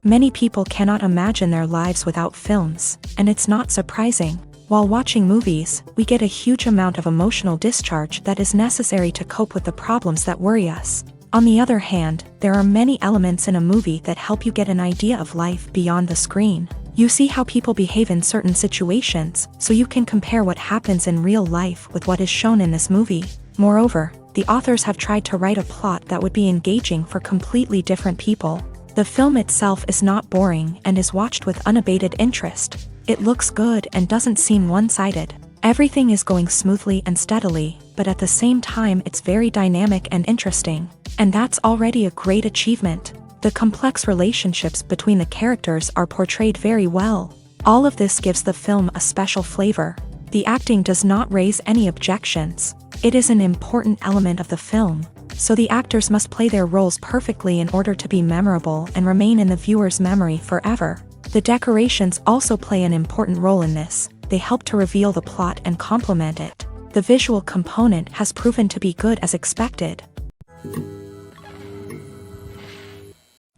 Many people cannot imagine their lives without films, and it's not surprising. While watching movies, we get a huge amount of emotional discharge that is necessary to cope with the problems that worry us. On the other hand, there are many elements in a movie that help you get an idea of life beyond the screen. You see how people behave in certain situations, so you can compare what happens in real life with what is shown in this movie. Moreover, the authors have tried to write a plot that would be engaging for completely different people. The film itself is not boring and is watched with unabated interest. It looks good and doesn't seem one-sided. Everything is going smoothly and steadily, but at the same time it's very dynamic and interesting. And that's already a great achievement. The complex relationships between the characters are portrayed very well. All of this gives the film a special flavor. The acting does not raise any objections. It is an important element of the film, so the actors must play their roles perfectly in order to be memorable and remain in the viewer's memory forever. The decorations also play an important role in this. They help to reveal the plot and complement it. The visual component has proven to be good as expected.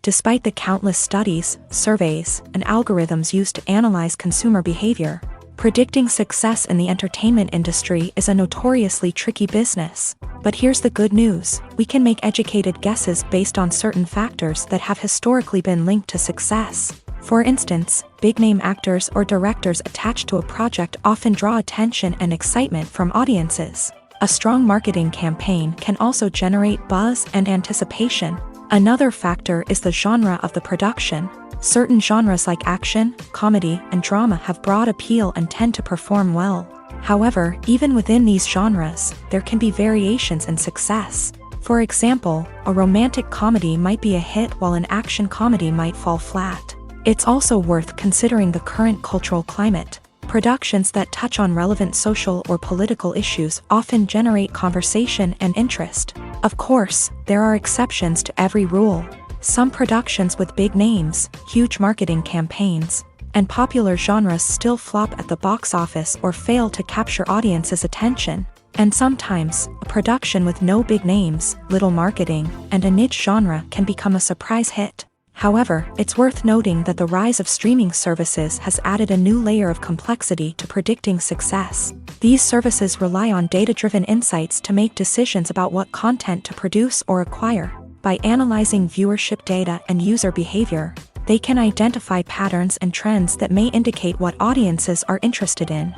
Despite the countless studies, surveys, and algorithms used to analyze consumer behavior, predicting success in the entertainment industry is a notoriously tricky business. But here's the good news: we can make educated guesses based on certain factors that have historically been linked to success. For instance, big-name actors or directors attached to a project often draw attention and excitement from audiences. A strong marketing campaign can also generate buzz and anticipation. Another factor is the genre of the production. Certain genres like action, comedy, and drama have broad appeal and tend to perform well. However, even within these genres, there can be variations in success. For example, a romantic comedy might be a hit while an action comedy might fall flat. It's also worth considering the current cultural climate. Productions that touch on relevant social or political issues often generate conversation and interest. Of course, there are exceptions to every rule. Some productions with big names, huge marketing campaigns, and popular genres still flop at the box office or fail to capture audiences' attention. And sometimes, a production with no big names, little marketing, and a niche genre can become a surprise hit. However, it's worth noting that the rise of streaming services has added a new layer of complexity to predicting success. These services rely on data-driven insights to make decisions about what content to produce or acquire. By analyzing viewership data and user behavior, they can identify patterns and trends that may indicate what audiences are interested in.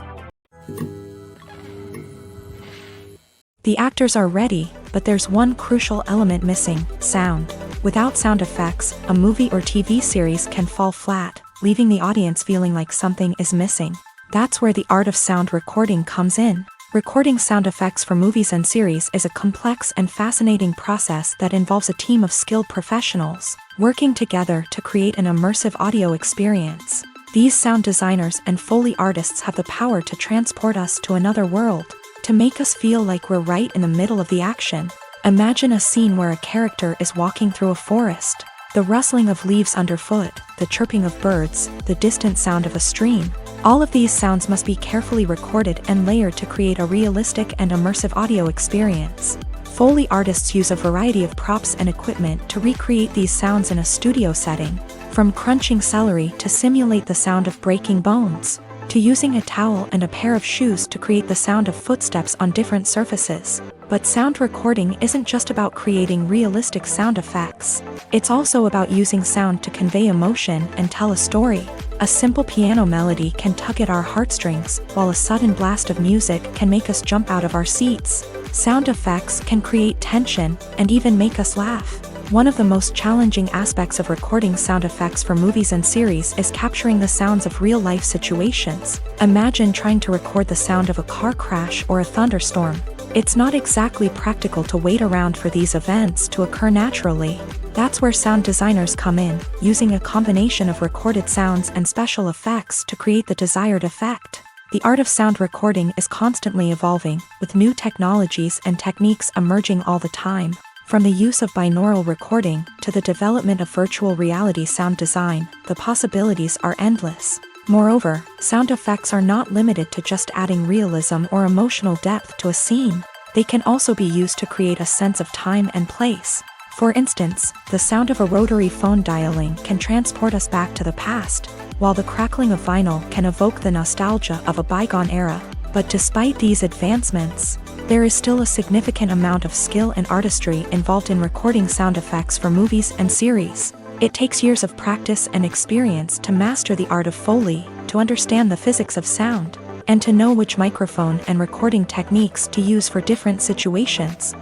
The actors are ready, but there's one crucial element missing: sound. Without sound effects, a movie or TV series can fall flat, leaving the audience feeling like something is missing. That's where the art of sound recording comes in. Recording sound effects for movies and series is a complex and fascinating process that involves a team of skilled professionals working together to create an immersive audio experience. These sound designers and Foley artists have the power to transport us to another world, to make us feel like we're right in the middle of the action. Imagine a scene where a character is walking through a forest. The rustling of leaves underfoot, the chirping of birds, the distant sound of a stream. All of these sounds must be carefully recorded and layered to create a realistic and immersive audio experience. Foley artists use a variety of props and equipment to recreate these sounds in a studio setting, from crunching celery to simulate the sound of breaking bones, to using a towel and a pair of shoes to create the sound of footsteps on different surfaces. But sound recording isn't just about creating realistic sound effects. It's also about using sound to convey emotion and tell a story. A simple piano melody can tug at our heartstrings, while a sudden blast of music can make us jump out of our seats. Sound effects can create tension and even make us laugh. One of the most challenging aspects of recording sound effects for movies and series is capturing the sounds of real-life situations. Imagine trying to record the sound of a car crash or a thunderstorm. It's not exactly practical to wait around for these events to occur naturally. That's where sound designers come in, using a combination of recorded sounds and special effects to create the desired effect. The art of sound recording is constantly evolving, with new technologies and techniques emerging all the time. From the use of binaural recording to the development of virtual reality sound design, the possibilities are endless. Moreover, sound effects are not limited to just adding realism or emotional depth to a scene. They can also be used to create a sense of time and place. For instance, the sound of a rotary phone dialing can transport us back to the past, while the crackling of vinyl can evoke the nostalgia of a bygone era. But despite these advancements, there is still a significant amount of skill and artistry involved in recording sound effects for movies and series. It takes years of practice and experience to master the art of Foley, to understand the physics of sound, and to know which microphone and recording techniques to use for different situations.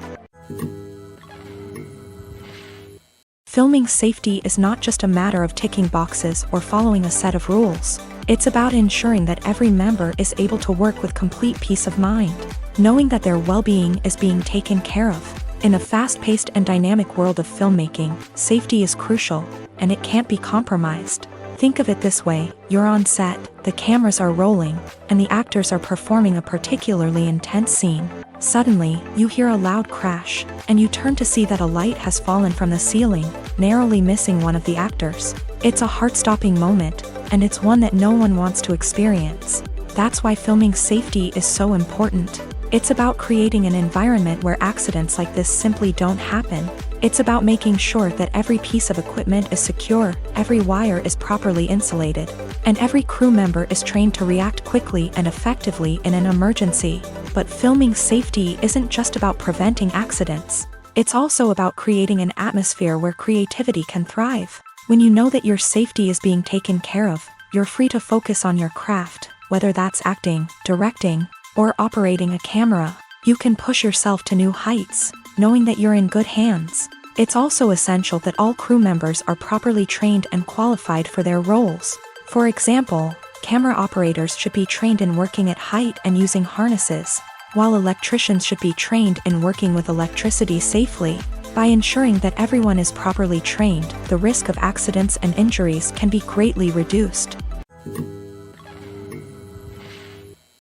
Filming safety is not just a matter of ticking boxes or following a set of rules. It's about ensuring that every member is able to work with complete peace of mind, knowing that their well-being is being taken care of. In a fast-paced and dynamic world of filmmaking, safety is crucial, and it can't be compromised. Think of it this way: you're on set, the cameras are rolling, and the actors are performing a particularly intense scene. Suddenly, you hear a loud crash, and you turn to see that a light has fallen from the ceiling, narrowly missing one of the actors. It's a heart-stopping moment, and it's one that no one wants to experience. That's why filming safety is so important. It's about creating an environment where accidents like this simply don't happen. It's about making sure that every piece of equipment is secure, every wire is properly insulated, and every crew member is trained to react quickly and effectively in an emergency. But filming safety isn't just about preventing accidents. It's also about creating an atmosphere where creativity can thrive. When you know that your safety is being taken care of, you're free to focus on your craft, whether that's acting, directing, or operating a camera. You can push yourself to new heights, knowing that you're in good hands. It's also essential that all crew members are properly trained and qualified for their roles. For example, camera operators should be trained in working at height and using harnesses, while electricians should be trained in working with electricity safely. By ensuring that everyone is properly trained, the risk of accidents and injuries can be greatly reduced.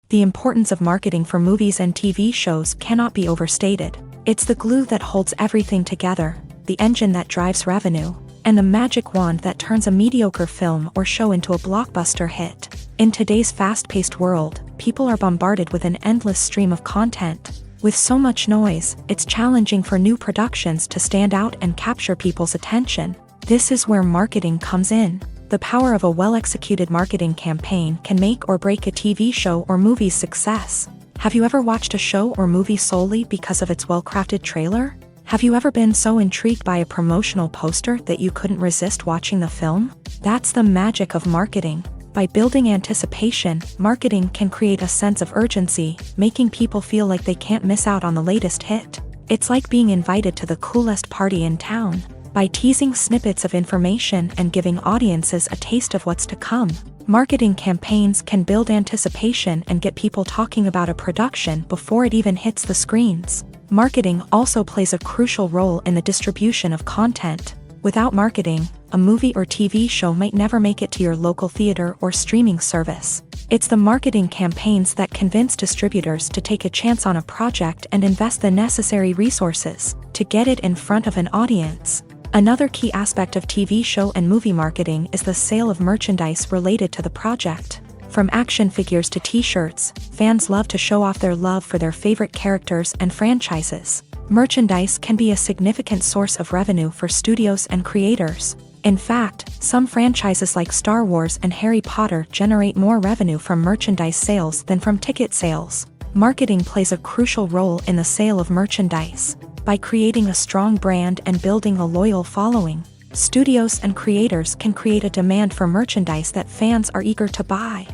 The importance of marketing for movies and TV shows cannot be overstated. It's the glue that holds everything together, the engine that drives revenue, and the magic wand that turns a mediocre film or show into a blockbuster hit. In today's fast-paced world, people are bombarded with an endless stream of content. With so much noise, it's challenging for new productions to stand out and capture people's attention. This is where marketing comes in. The power of a well-executed marketing campaign can make or break a TV show or movie's success. Have you ever watched a show or movie solely because of its well-crafted trailer? Have you ever been so intrigued by a promotional poster that you couldn't resist watching the film? That's the magic of marketing. By building anticipation, marketing can create a sense of urgency, making people feel like they can't miss out on the latest hit. It's like being invited to the coolest party in town. By teasing snippets of information and giving audiences a taste of what's to come, marketing campaigns can build anticipation and get people talking about a production before it even hits the screens. Marketing also plays a crucial role in the distribution of content. Without marketing, a movie or TV show might never make it to your local theater or streaming service. It's the marketing campaigns that convince distributors to take a chance on a project and invest the necessary resources to get it in front of an audience. Another key aspect of TV show and movie marketing is the sale of merchandise related to the project. From action figures to t-shirts, fans love to show off their love for their favorite characters and franchises. Merchandise can be a significant source of revenue for studios and creators. In fact, some franchises like Star Wars and Harry Potter generate more revenue from merchandise sales than from ticket sales. Marketing plays a crucial role in the sale of merchandise. By creating a strong brand and building a loyal following, studios and creators can create a demand for merchandise that fans are eager to buy.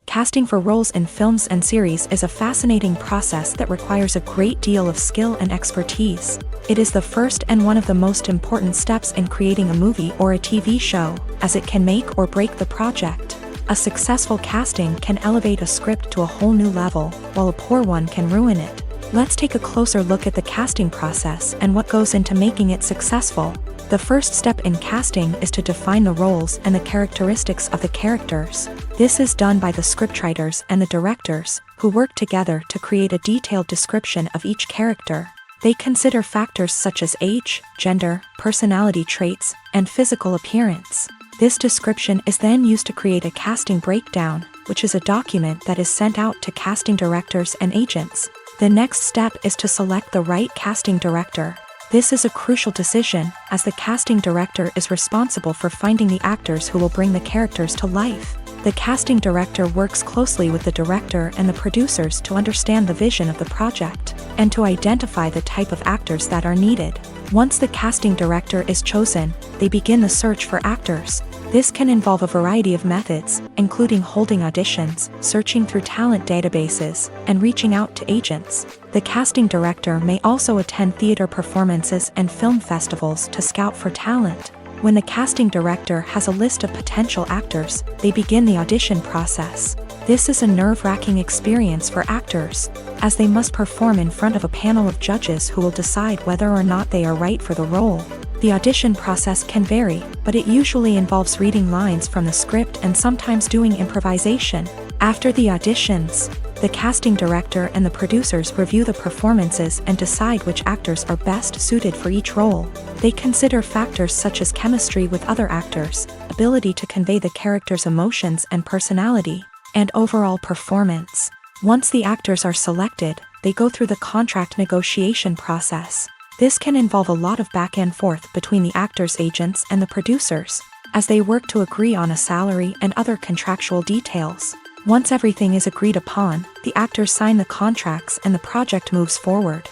Casting for roles in films and series is a fascinating process that requires a great deal of skill and expertise. It is the first and one of the most important steps in creating a movie or a TV show, as it can make or break the project. A successful casting can elevate a script to a whole new level, while a poor one can ruin it. Let's take a closer look at the casting process and what goes into making it successful. The first step in casting is to define the roles and the characteristics of the characters. This is done by the scriptwriters and the directors, who work together to create a detailed description of each character. They consider factors such as age, gender, personality traits, and physical appearance. This description is then used to create a casting breakdown, which is a document that is sent out to casting directors and agents. The next step is to select the right casting director. This is a crucial decision, as the casting director is responsible for finding the actors who will bring the characters to life. The casting director works closely with the director and the producers to understand the vision of the project, and to identify the type of actors that are needed. Once the casting director is chosen, they begin the search for actors. This can involve a variety of methods, including holding auditions, searching through talent databases, and reaching out to agents. The casting director may also attend theater performances and film festivals to scout for talent. When the casting director has a list of potential actors, they begin the audition process. This is a nerve-wracking experience for actors, as they must perform in front of a panel of judges who will decide whether or not they are right for the role. The audition process can vary, but it usually involves reading lines from the script and sometimes doing improvisation. After the auditions, the casting director and the producers review the performances and decide which actors are best suited for each role. They consider factors such as chemistry with other actors, ability to convey the character's emotions and personality, and overall performance. Once the actors are selected, they go through the contract negotiation process. This can involve a lot of back and forth between the actors' agents and the producers, as they work to agree on a salary and other contractual details. Once everything is agreed upon, the actors sign the contracts and the project moves forward.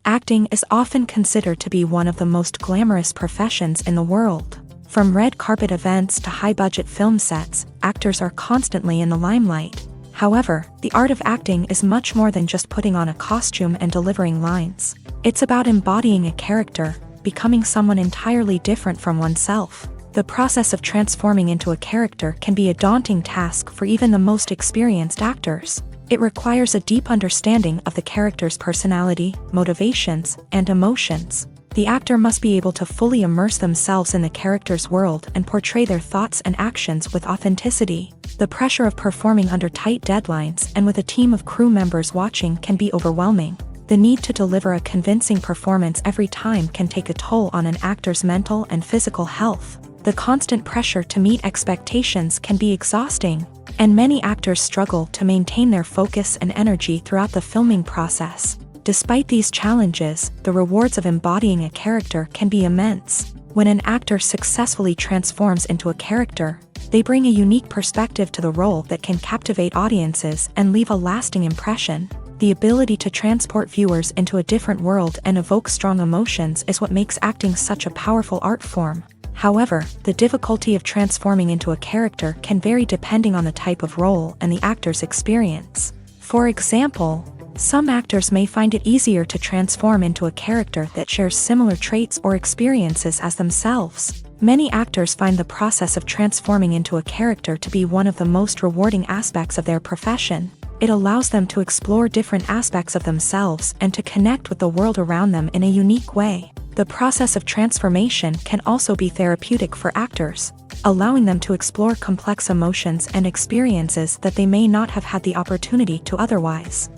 Acting is often considered to be one of the most glamorous professions in the world. From red carpet events to high-budget film sets, actors are constantly in the limelight. However, the art of acting is much more than just putting on a costume and delivering lines. It's about embodying a character, becoming someone entirely different from oneself. The process of transforming into a character can be a daunting task for even the most experienced actors. It requires a deep understanding of the character's personality, motivations, and emotions. The actor must be able to fully immerse themselves in the character's world and portray their thoughts and actions with authenticity. The pressure of performing under tight deadlines and with a team of crew members watching can be overwhelming. The need to deliver a convincing performance every time can take a toll on an actor's mental and physical health. The constant pressure to meet expectations can be exhausting, and many actors struggle to maintain their focus and energy throughout the filming process. Despite these challenges, the rewards of embodying a character can be immense. When an actor successfully transforms into a character, they bring a unique perspective to the role that can captivate audiences and leave a lasting impression. The ability to transport viewers into a different world and evoke strong emotions is what makes acting such a powerful art form. However, the difficulty of transforming into a character can vary depending on the type of role and the actor's experience. For example, some actors may find it easier to transform into a character that shares similar traits or experiences as themselves. Many actors find the process of transforming into a character to be one of the most rewarding aspects of their profession. It allows them to explore different aspects of themselves and to connect with the world around them in a unique way. The process of transformation can also be therapeutic for actors, allowing them to explore complex emotions and experiences that they may not have had the opportunity to otherwise.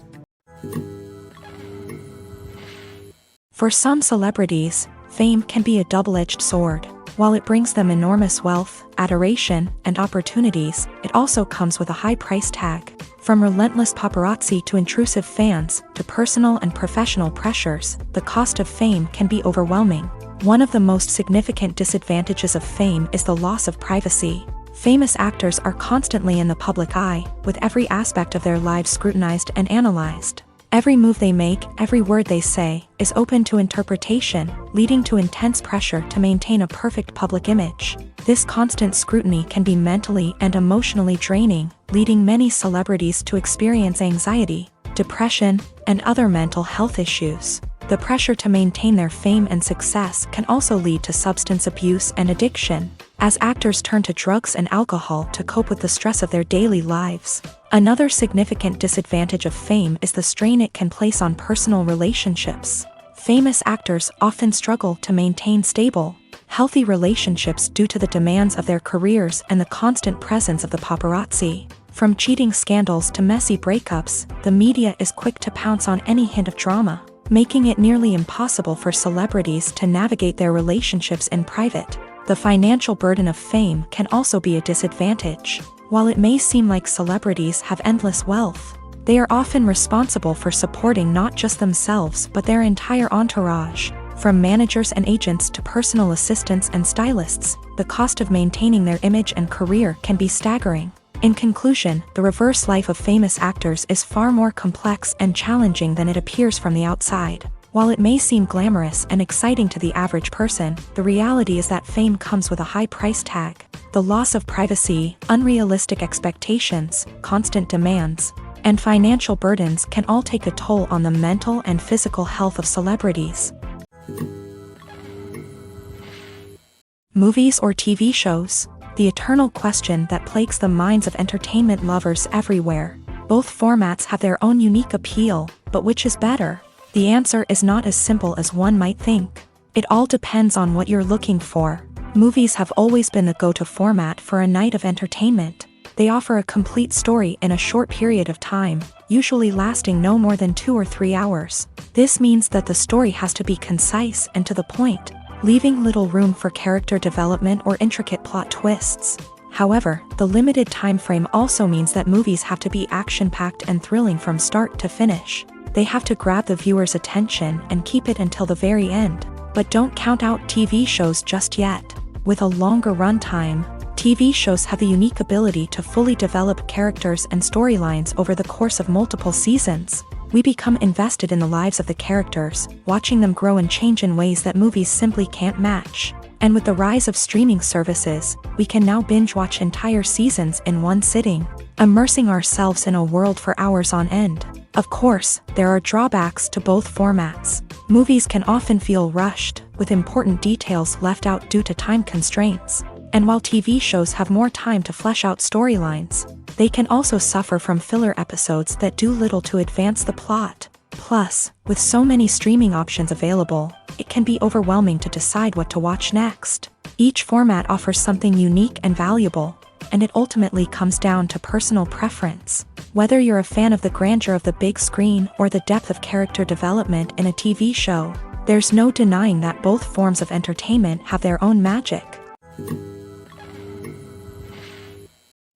For some celebrities, fame can be a double-edged sword. While it brings them enormous wealth, adoration, and opportunities, it also comes with a high price tag. From relentless paparazzi to intrusive fans, to personal and professional pressures, the cost of fame can be overwhelming. One of the most significant disadvantages of fame is the loss of privacy. Famous actors are constantly in the public eye, with every aspect of their lives scrutinized and analyzed. Every move they make, every word they say, is open to interpretation, leading to intense pressure to maintain a perfect public image. This constant scrutiny can be mentally and emotionally draining, leading many celebrities to experience anxiety, depression, and other mental health issues. The pressure to maintain their fame and success can also lead to substance abuse and addiction, as actors turn to drugs and alcohol to cope with the stress of their daily lives. Another significant disadvantage of fame is the strain it can place on personal relationships. Famous actors often struggle to maintain stable, healthy relationships due to the demands of their careers and the constant presence of the paparazzi. From cheating scandals to messy breakups, the media is quick to pounce on any hint of drama, making it nearly impossible for celebrities to navigate their relationships in private. The financial burden of fame can also be a disadvantage. While it may seem like celebrities have endless wealth, they are often responsible for supporting not just themselves but their entire entourage. From managers and agents to personal assistants and stylists, the cost of maintaining their image and career can be staggering. In conclusion, the reverse life of famous actors is far more complex and challenging than it appears from the outside. While it may seem glamorous and exciting to the average person, the reality is that fame comes with a high price tag. The loss of privacy, unrealistic expectations, constant demands, and financial burdens can all take a toll on the mental and physical health of celebrities. Movies or TV shows? The eternal question that plagues the minds of entertainment lovers everywhere. Both formats have their own unique appeal, but which is better? The answer is not as simple as one might think. It all depends on what you're looking for. Movies have always been the go-to format for a night of entertainment. They offer a complete story in a short period of time, usually lasting no more than 2 or 3 hours. This means that the story has to be concise and to the point, leaving little room for character development or intricate plot twists. However, the limited time frame also means that movies have to be action-packed and thrilling from start to finish. They have to grab the viewer's attention and keep it until the very end. But don't count out TV shows just yet. With a longer runtime, TV shows have the unique ability to fully develop characters and storylines over the course of multiple seasons. We become invested in the lives of the characters, watching them grow and change in ways that movies simply can't match. And with the rise of streaming services, we can now binge-watch entire seasons in one sitting, immersing ourselves in a world for hours on end. Of course, there are drawbacks to both formats. Movies can often feel rushed, with important details left out due to time constraints. And while TV shows have more time to flesh out storylines, they can also suffer from filler episodes that do little to advance the plot. Plus, with so many streaming options available, it can be overwhelming to decide what to watch next. Each format offers something unique and valuable, and it ultimately comes down to personal preference. Whether you're a fan of the grandeur of the big screen or the depth of character development in a TV show, there's no denying that both forms of entertainment have their own magic.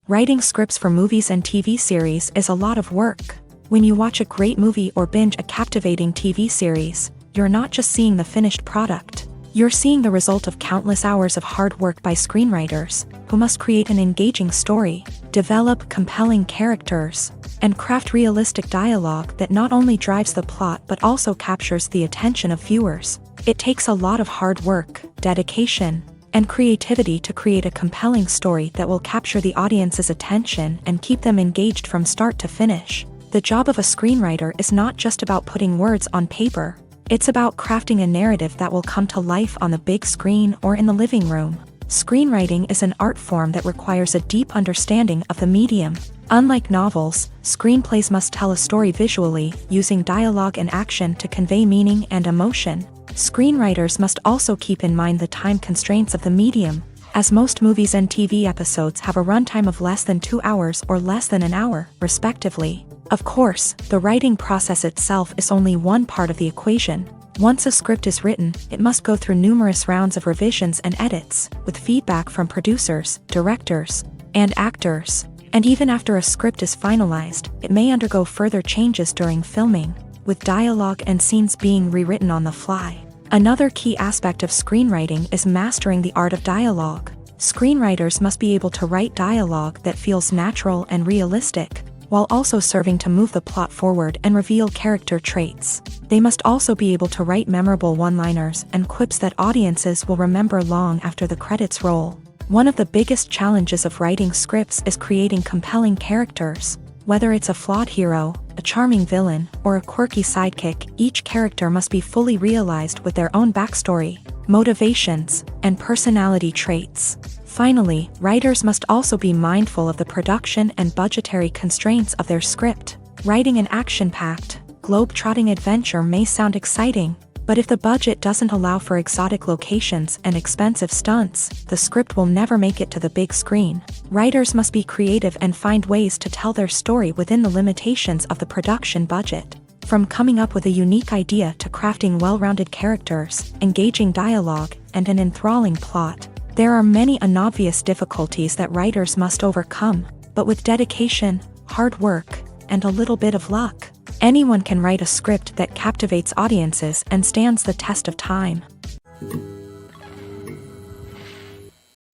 Writing scripts for movies and TV series is a lot of work. When you watch a great movie or binge a captivating TV series, you're not just seeing the finished product. You're seeing the result of countless hours of hard work by screenwriters, who must create an engaging story, develop compelling characters, and craft realistic dialogue that not only drives the plot but also captures the attention of viewers. It takes a lot of hard work, dedication, and creativity to create a compelling story that will capture the audience's attention and keep them engaged from start to finish. The job of a screenwriter is not just about putting words on paper. It's about crafting a narrative that will come to life on the big screen or in the living room. Screenwriting is an art form that requires a deep understanding of the medium. Unlike novels, screenplays must tell a story visually, using dialogue and action to convey meaning and emotion. Screenwriters must also keep in mind the time constraints of the medium, as most movies and TV episodes have a runtime of less than 2 hours or less than an hour, respectively. Of course, the writing process itself is only one part of the equation. Once a script is written, it must go through numerous rounds of revisions and edits, with feedback from producers, directors, and actors. And even after a script is finalized, it may undergo further changes during filming, with dialogue and scenes being rewritten on the fly. Another key aspect of screenwriting is mastering the art of dialogue. Screenwriters must be able to write dialogue that feels natural and realistic, while also serving to move the plot forward and reveal character traits. They must also be able to write memorable one-liners and quips that audiences will remember long after the credits roll. One of the biggest challenges of writing scripts is creating compelling characters. Whether it's a flawed hero, a charming villain, or a quirky sidekick, each character must be fully realized with their own backstory, motivations, and personality traits. Finally, writers must also be mindful of the production and budgetary constraints of their script. Writing an action-packed, globe-trotting adventure may sound exciting, but if the budget doesn't allow for exotic locations and expensive stunts, the script will never make it to the big screen. Writers must be creative and find ways to tell their story within the limitations of the production budget. From coming up with a unique idea to crafting well-rounded characters, engaging dialogue, and an enthralling plot, there are many unobvious difficulties that writers must overcome. But with dedication, hard work, and a little bit of luck, anyone can write a script that captivates audiences and stands the test of time.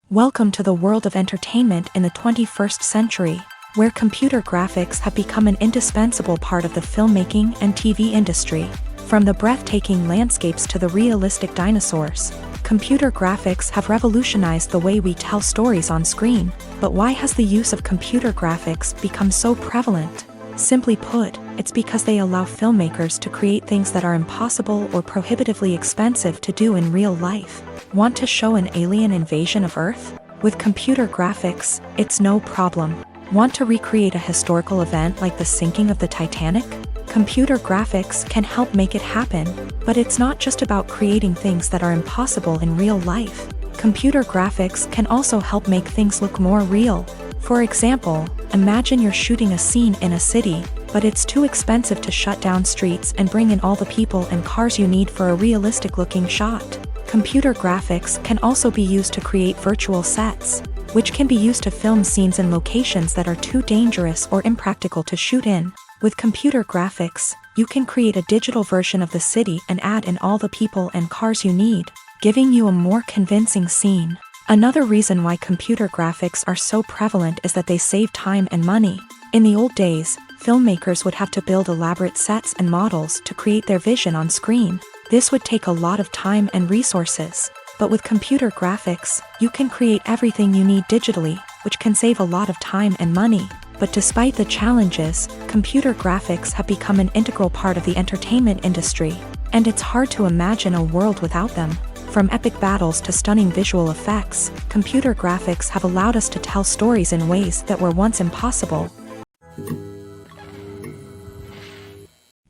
Welcome to the world of entertainment in the 21st century, where computer graphics have become an indispensable part of the filmmaking and TV industry. From the breathtaking landscapes to the realistic dinosaurs, computer graphics have revolutionized the way we tell stories on screen. But why has the use of computer graphics become so prevalent? Simply put, it's because they allow filmmakers to create things that are impossible or prohibitively expensive to do in real life. Want to show an alien invasion of Earth? With computer graphics, it's no problem. Want to recreate a historical event like the sinking of the Titanic? Computer graphics can help make it happen, but it's not just about creating things that are impossible in real life. Computer graphics can also help make things look more real. For example, imagine you're shooting a scene in a city, but it's too expensive to shut down streets and bring in all the people and cars you need for a realistic-looking shot. Computer graphics can also be used to create virtual sets, which can be used to film scenes in locations that are too dangerous or impractical to shoot in. With computer graphics, you can create a digital version of the city and add in all the people and cars you need, giving you a more convincing scene. Another reason why computer graphics are so prevalent is that they save time and money. In the old days, filmmakers would have to build elaborate sets and models to create their vision on screen. This would take a lot of time and resources. But with computer graphics, you can create everything you need digitally, which can save a lot of time and money. But despite the challenges, computer graphics have become an integral part of the entertainment industry, and it's hard to imagine a world without them. From epic battles to stunning visual effects, computer graphics have allowed us to tell stories in ways that were once impossible.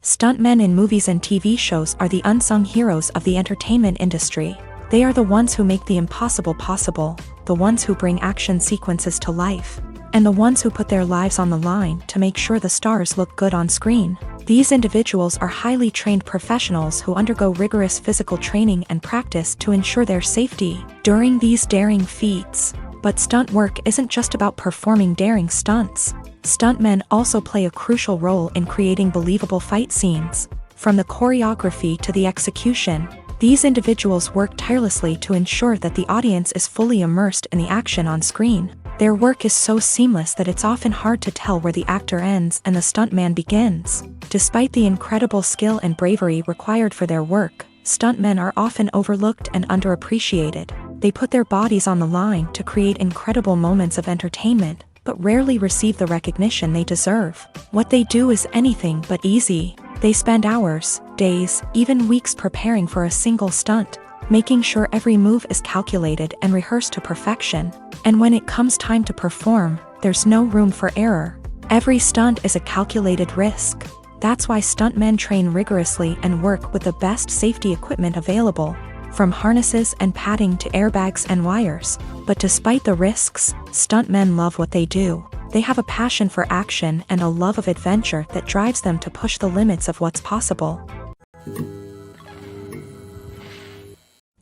Stuntmen in movies and TV shows are the unsung heroes of the entertainment industry. They are the ones who make the impossible possible, the ones who bring action sequences to life, and the ones who put their lives on the line to make sure the stars look good on screen. These individuals are highly trained professionals who undergo rigorous physical training and practice to ensure their safety during these daring feats. But stunt work isn't just about performing daring stunts. Stuntmen also play a crucial role in creating believable fight scenes. From the choreography to the execution, these individuals work tirelessly to ensure that the audience is fully immersed in the action on screen. Their work is so seamless that it's often hard to tell where the actor ends and the stuntman begins. Despite the incredible skill and bravery required for their work, stuntmen are often overlooked and underappreciated. They put their bodies on the line to create incredible moments of entertainment, but rarely receive the recognition they deserve. What they do is anything but easy. They spend hours, days, even weeks preparing for a single stunt, making sure every move is calculated and rehearsed to perfection. And when it comes time to perform, there's no room for error. Every stunt is a calculated risk. That's why stuntmen train rigorously and work with the best safety equipment available, from harnesses and padding to airbags and wires. But despite the risks, stuntmen love what they do. They have a passion for action and a love of adventure that drives them to push the limits of what's possible.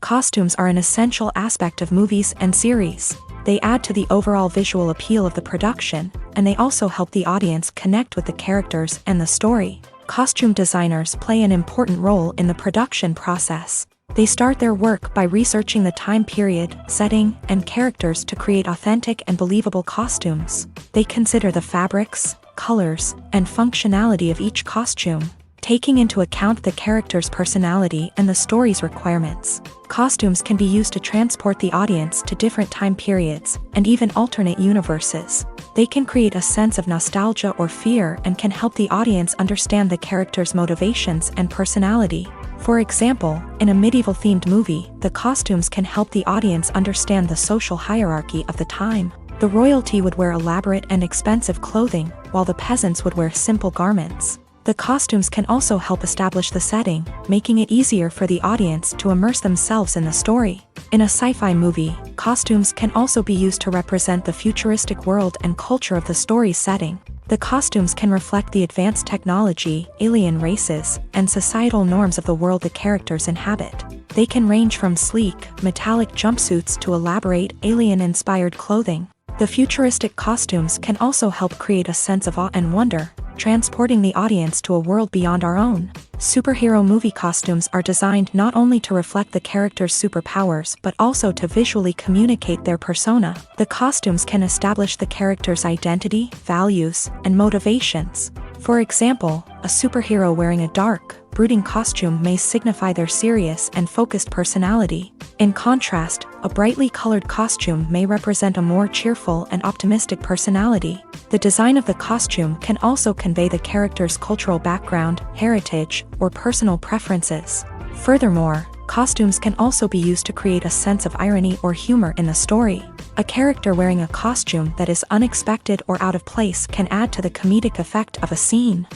Costumes are an essential aspect of movies and series. They add to the overall visual appeal of the production, and they also help the audience connect with the characters and the story. Costume designers play an important role in the production process. They start their work by researching the time period, setting, and characters to create authentic and believable costumes. They consider the fabrics, colors, and functionality of each costume, taking into account the character's personality and the story's requirements. Costumes can be used to transport the audience to different time periods and even alternate universes. They can create a sense of nostalgia or fear and can help the audience understand the character's motivations and personality. For example, in a medieval-themed movie, the costumes can help the audience understand the social hierarchy of the time. The royalty would wear elaborate and expensive clothing, while the peasants would wear simple garments. The costumes can also help establish the setting, making it easier for the audience to immerse themselves in the story. In a sci-fi movie, costumes can also be used to represent the futuristic world and culture of the story's setting. The costumes can reflect the advanced technology, alien races, and societal norms of the world the characters inhabit. They can range from sleek, metallic jumpsuits to elaborate, alien-inspired clothing. The futuristic costumes can also help create a sense of awe and wonder, transporting the audience to a world beyond our own. Superhero movie costumes are designed not only to reflect the character's superpowers but also to visually communicate their persona. The costumes can establish the character's identity, values, and motivations. For example, a superhero wearing a dark, brooding costume may signify their serious and focused personality. In contrast, a brightly colored costume may represent a more cheerful and optimistic personality. The design of the costume can also convey the character's cultural background, heritage, or personal preferences. Furthermore, costumes can also be used to create a sense of irony or humor in the story. A character wearing a costume that is unexpected or out of place can add to the comedic effect of a scene.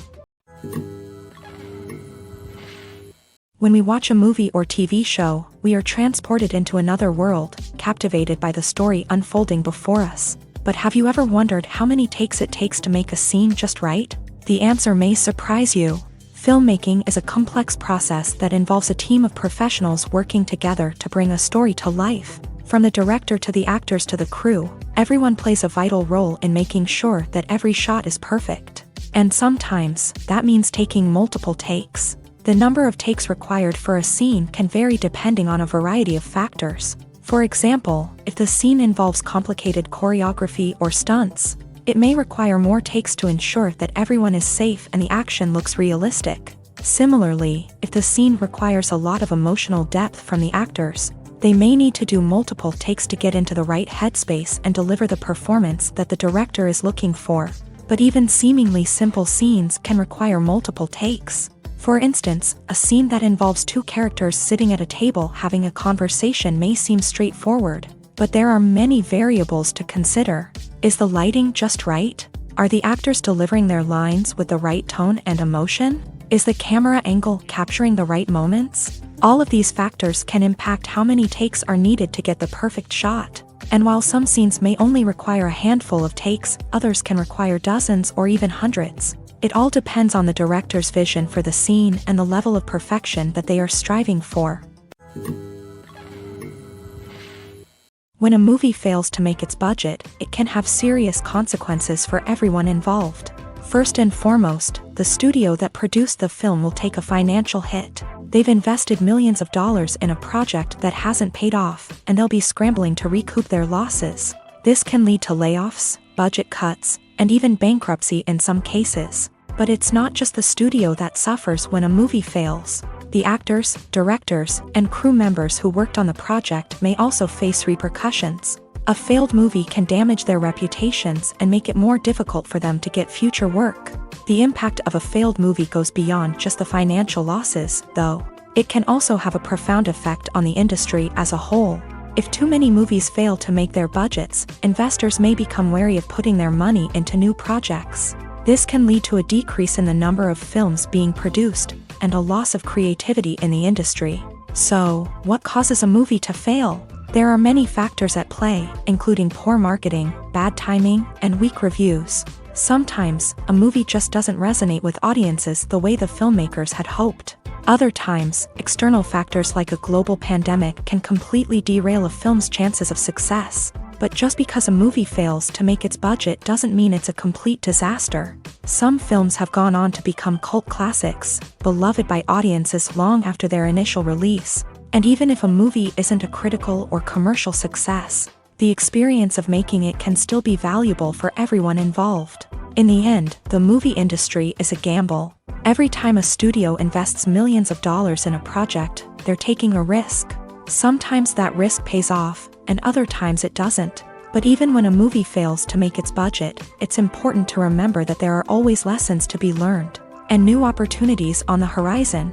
When we watch a movie or TV show, we are transported into another world, captivated by the story unfolding before us. But have you ever wondered how many takes it takes to make a scene just right? The answer may surprise you. Filmmaking is a complex process that involves a team of professionals working together to bring a story to life. From the director to the actors to the crew, everyone plays a vital role in making sure that every shot is perfect. And sometimes, that means taking multiple takes. The number of takes required for a scene can vary depending on a variety of factors. For example, if the scene involves complicated choreography or stunts, it may require more takes to ensure that everyone is safe and the action looks realistic. Similarly, if the scene requires a lot of emotional depth from the actors, they may need to do multiple takes to get into the right headspace and deliver the performance that the director is looking for. But even seemingly simple scenes can require multiple takes. For instance, a scene that involves two characters sitting at a table having a conversation may seem straightforward, but there are many variables to consider. Is the lighting just right? Are the actors delivering their lines with the right tone and emotion? Is the camera angle capturing the right moments? All of these factors can impact how many takes are needed to get the perfect shot. And while some scenes may only require a handful of takes, others can require dozens or even hundreds. It all depends on the director's vision for the scene and the level of perfection that they are striving for. When a movie fails to make its budget, it can have serious consequences for everyone involved. First and foremost, the studio that produced the film will take a financial hit. They've invested millions of dollars in a project that hasn't paid off, and they'll be scrambling to recoup their losses. This can lead to layoffs, budget cuts, and even bankruptcy in some cases. But it's not just the studio that suffers when a movie fails. The actors, directors, and crew members who worked on the project may also face repercussions. A failed movie can damage their reputations and make it more difficult for them to get future work. The impact of a failed movie goes beyond just the financial losses, though. It can also have a profound effect on the industry as a whole. If too many movies fail to make their budgets, investors may become wary of putting their money into new projects. This can lead to a decrease in the number of films being produced, and a loss of creativity in the industry. So, what causes a movie to fail? There are many factors at play, including poor marketing, bad timing, and weak reviews. Sometimes, a movie just doesn't resonate with audiences the way the filmmakers had hoped. Other times, external factors like a global pandemic can completely derail a film's chances of success. But just because a movie fails to make its budget doesn't mean it's a complete disaster. Some films have gone on to become cult classics, beloved by audiences long after their initial release. And even if a movie isn't a critical or commercial success, the experience of making it can still be valuable for everyone involved. In the end, the movie industry is a gamble. Every time a studio invests millions of dollars in a project, they're taking a risk. Sometimes that risk pays off, and other times it doesn't. But even when a movie fails to make its budget, it's important to remember that there are always lessons to be learned, and new opportunities on the horizon.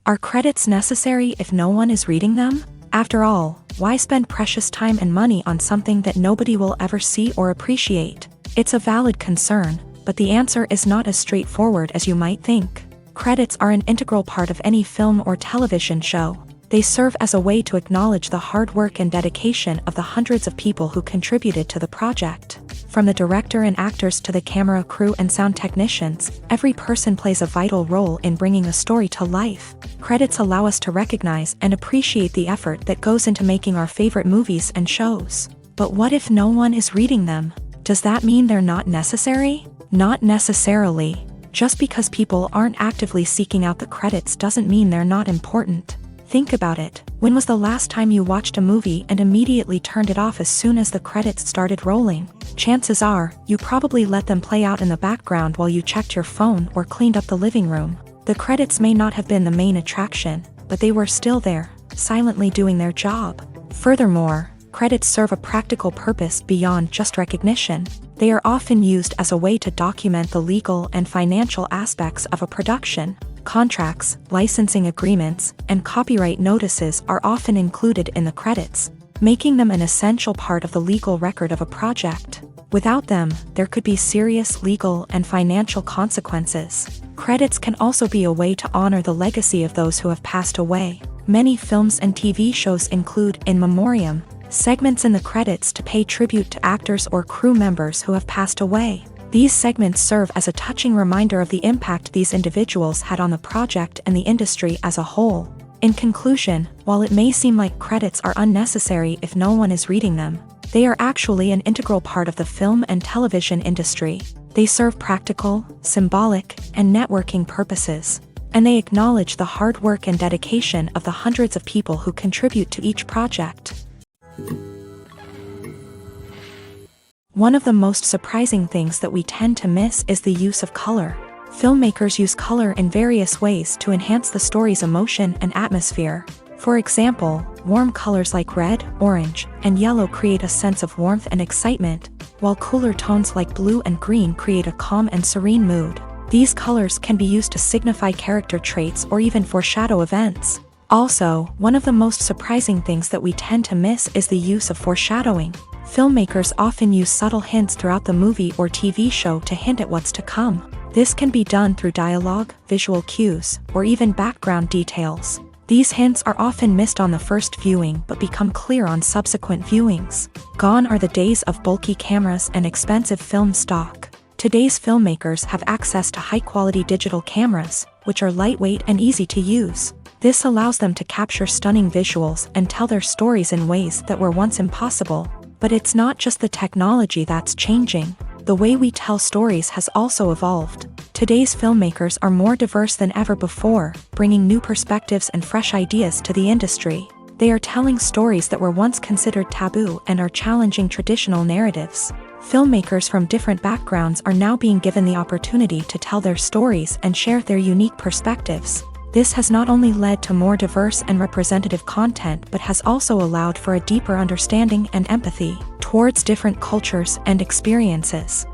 Are credits necessary if no one is reading them? After all, why spend precious time and money on something that nobody will ever see or appreciate? It's a valid concern, but the answer is not as straightforward as you might think. Credits are an integral part of any film or television show. They serve as a way to acknowledge the hard work and dedication of the hundreds of people who contributed to the project. From the director and actors to the camera crew and sound technicians, every person plays a vital role in bringing a story to life. Credits allow us to recognize and appreciate the effort that goes into making our favorite movies and shows. But what if no one is reading them? Does that mean they're not necessary? Not necessarily. Just because people aren't actively seeking out the credits doesn't mean they're not important. Think about it. When was the last time you watched a movie and immediately turned it off as soon as the credits started rolling? Chances are, you probably let them play out in the background while you checked your phone or cleaned up the living room. The credits may not have been the main attraction, but they were still there, silently doing their job. Furthermore, credits serve a practical purpose beyond just recognition. They are often used as a way to document the legal and financial aspects of a production. Contracts, licensing agreements, and copyright notices are often included in the credits, making them an essential part of the legal record of a project. Without them, there could be serious legal and financial consequences. Credits can also be a way to honor the legacy of those who have passed away. Many films and TV shows include in memoriam segments in the credits to pay tribute to actors or crew members who have passed away. These segments serve as a touching reminder of the impact these individuals had on the project and the industry as a whole. In conclusion, while it may seem like credits are unnecessary if no one is reading them, they are actually an integral part of the film and television industry. They serve practical, symbolic, and networking purposes, and they acknowledge the hard work and dedication of the hundreds of people who contribute to each project. One of the most surprising things that we tend to miss is the use of color. Filmmakers use color in various ways to enhance the story's emotion and atmosphere. For example, warm colors like red, orange, and yellow create a sense of warmth and excitement, while cooler tones like blue and green create a calm and serene mood. These colors can be used to signify character traits or even foreshadow events. Also, one of the most surprising things that we tend to miss is the use of foreshadowing. Filmmakers often use subtle hints throughout the movie or TV show to hint at what's to come. This can be done through dialogue, visual cues, or even background details. These hints are often missed on the first viewing but become clear on subsequent viewings. Gone are the days of bulky cameras and expensive film stock. Today's filmmakers have access to high-quality digital cameras, which are lightweight and easy to use. This allows them to capture stunning visuals and tell their stories in ways that were once impossible. But it's not just the technology that's changing. The way we tell stories has also evolved. Today's filmmakers are more diverse than ever before, bringing new perspectives and fresh ideas to the industry. They are telling stories that were once considered taboo and are challenging traditional narratives. Filmmakers from different backgrounds are now being given the opportunity to tell their stories and share their unique perspectives. This has not only led to more diverse and representative content but has also allowed for a deeper understanding and empathy towards different cultures and experiences.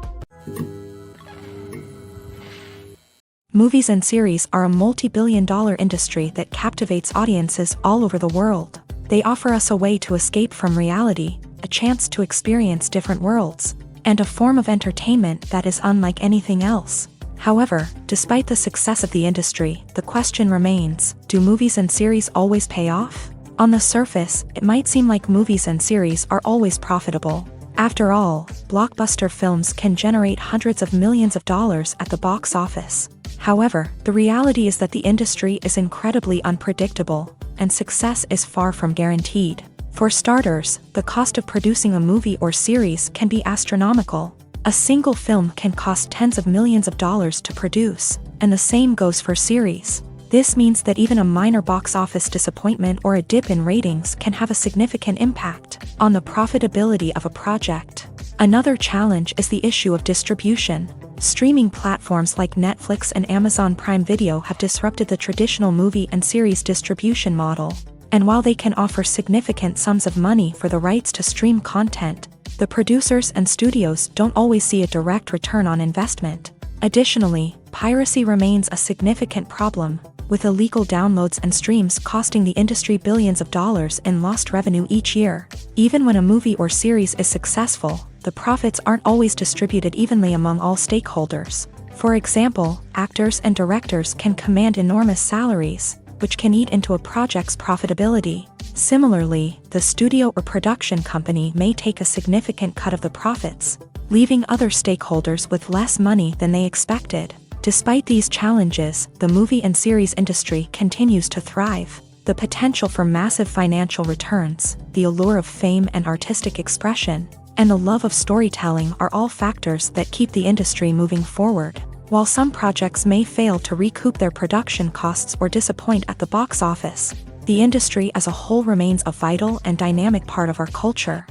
Movies and series are a multi-billion-dollar industry that captivates audiences all over the world. They offer us a way to escape from reality, a chance to experience different worlds, and a form of entertainment that is unlike anything else. However, despite the success of the industry, the question remains, do movies and series always pay off? On the surface, it might seem like movies and series are always profitable. After all, blockbuster films can generate hundreds of millions of dollars at the box office. However, the reality is that the industry is incredibly unpredictable, and success is far from guaranteed. For starters, the cost of producing a movie or series can be astronomical. A single film can cost tens of millions of dollars to produce, and the same goes for series. This means that even a minor box office disappointment or a dip in ratings can have a significant impact on the profitability of a project. Another challenge is the issue of distribution. Streaming platforms like Netflix and Amazon Prime Video have disrupted the traditional movie and series distribution model. And while they can offer significant sums of money for the rights to stream content, the producers and studios don't always see a direct return on investment. Additionally, piracy remains a significant problem, with illegal downloads and streams costing the industry billions of dollars in lost revenue each year. Even when a movie or series is successful, the profits aren't always distributed evenly among all stakeholders. For example, actors and directors can command enormous salaries, which can eat into a project's profitability. Similarly, the studio or production company may take a significant cut of the profits, leaving other stakeholders with less money than they expected. Despite these challenges, the movie and series industry continues to thrive. The potential for massive financial returns, the allure of fame and artistic expression, and the love of storytelling are all factors that keep the industry moving forward. While some projects may fail to recoup their production costs or disappoint at the box office, the industry as a whole remains a vital and dynamic part of our culture.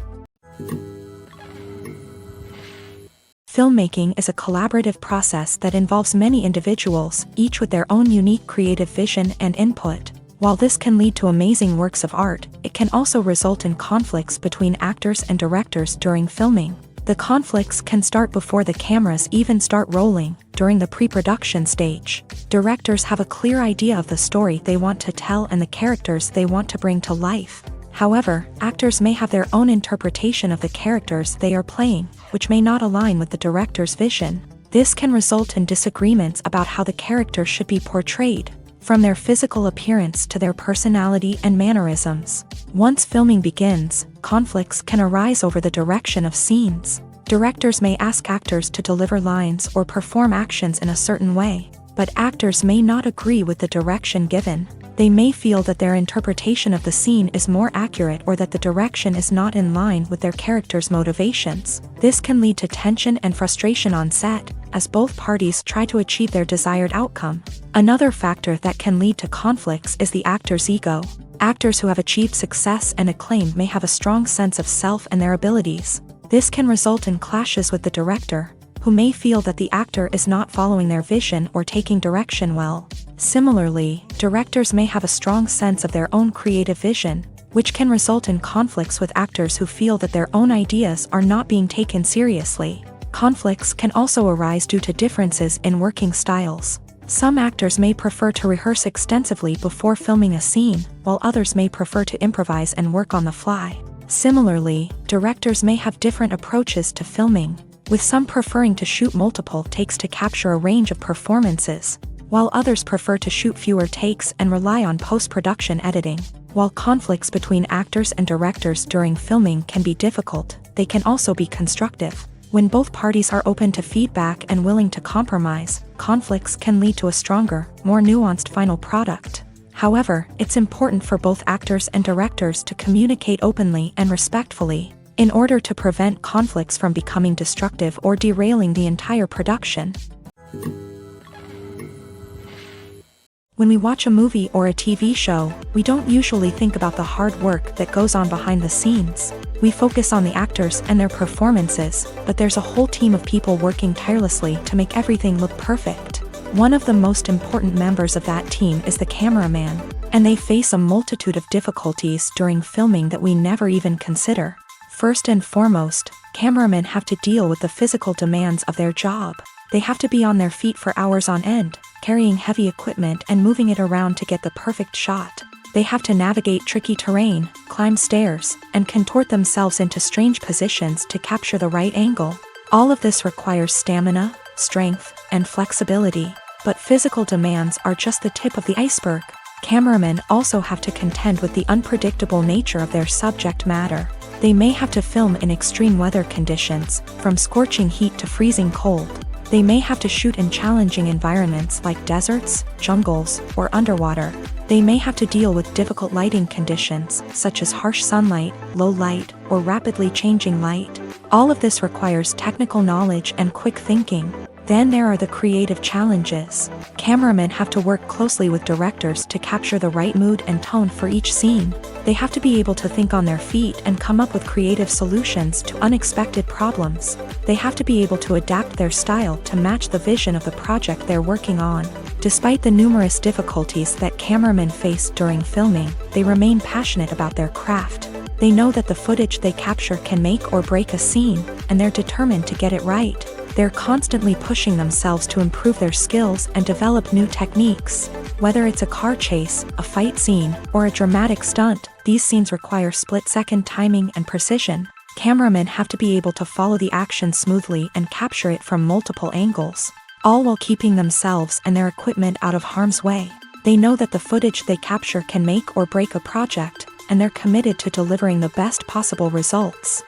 Filmmaking is a collaborative process that involves many individuals, each with their own unique creative vision and input. While this can lead to amazing works of art, it can also result in conflicts between actors and directors during filming. The conflicts can start before the cameras even start rolling, during the pre-production stage. Directors have a clear idea of the story they want to tell and the characters they want to bring to life. However, actors may have their own interpretation of the characters they are playing, which may not align with the director's vision. This can result in disagreements about how the character should be portrayed, from their physical appearance to their personality and mannerisms. Once filming begins, conflicts can arise over the direction of scenes. Directors may ask actors to deliver lines or perform actions in a certain way, but actors may not agree with the direction given. They may feel that their interpretation of the scene is more accurate or that the direction is not in line with their character's motivations. This can lead to tension and frustration on set, as both parties try to achieve their desired outcome. Another factor that can lead to conflicts is the actor's ego. Actors who have achieved success and acclaim may have a strong sense of self and their abilities. This can result in clashes with the director, who may feel that the actor is not following their vision or taking direction well. Similarly, directors may have a strong sense of their own creative vision, which can result in conflicts with actors who feel that their own ideas are not being taken seriously. Conflicts can also arise due to differences in working styles. Some actors may prefer to rehearse extensively before filming a scene, while others may prefer to improvise and work on the fly. Similarly, directors may have different approaches to filming, with some preferring to shoot multiple takes to capture a range of performances, while others prefer to shoot fewer takes and rely on post-production editing. While conflicts between actors and directors during filming can be difficult, they can also be constructive. When both parties are open to feedback and willing to compromise, conflicts can lead to a stronger, more nuanced final product. However, it's important for both actors and directors to communicate openly and respectfully, in order to prevent conflicts from becoming destructive or derailing the entire production. When we watch a movie or a TV show, we don't usually think about the hard work that goes on behind the scenes. We focus on the actors and their performances, but there's a whole team of people working tirelessly to make everything look perfect. One of the most important members of that team is the cameraman, and they face a multitude of difficulties during filming that we never even consider. First and foremost, cameramen have to deal with the physical demands of their job. They have to be on their feet for hours on end, carrying heavy equipment and moving it around to get the perfect shot. They have to navigate tricky terrain, climb stairs, and contort themselves into strange positions to capture the right angle. All of this requires stamina, strength, and flexibility. But physical demands are just the tip of the iceberg. Cameramen also have to contend with the unpredictable nature of their subject matter. They may have to film in extreme weather conditions, from scorching heat to freezing cold. They may have to shoot in challenging environments like deserts, jungles, or underwater. They may have to deal with difficult lighting conditions, such as harsh sunlight, low light, or rapidly changing light. All of this requires technical knowledge and quick thinking. Then there are the creative challenges. Cameramen have to work closely with directors to capture the right mood and tone for each scene. They have to be able to think on their feet and come up with creative solutions to unexpected problems. They have to be able to adapt their style to match the vision of the project they're working on. Despite the numerous difficulties that cameramen face during filming, they remain passionate about their craft. They know that the footage they capture can make or break a scene, and they're determined to get it right. They're constantly pushing themselves to improve their skills and develop new techniques. Whether it's a car chase, a fight scene, or a dramatic stunt, these scenes require split-second timing and precision. Cameramen have to be able to follow the action smoothly and capture it from multiple angles, all while keeping themselves and their equipment out of harm's way. They know that the footage they capture can make or break a project, and they're committed to delivering the best possible results.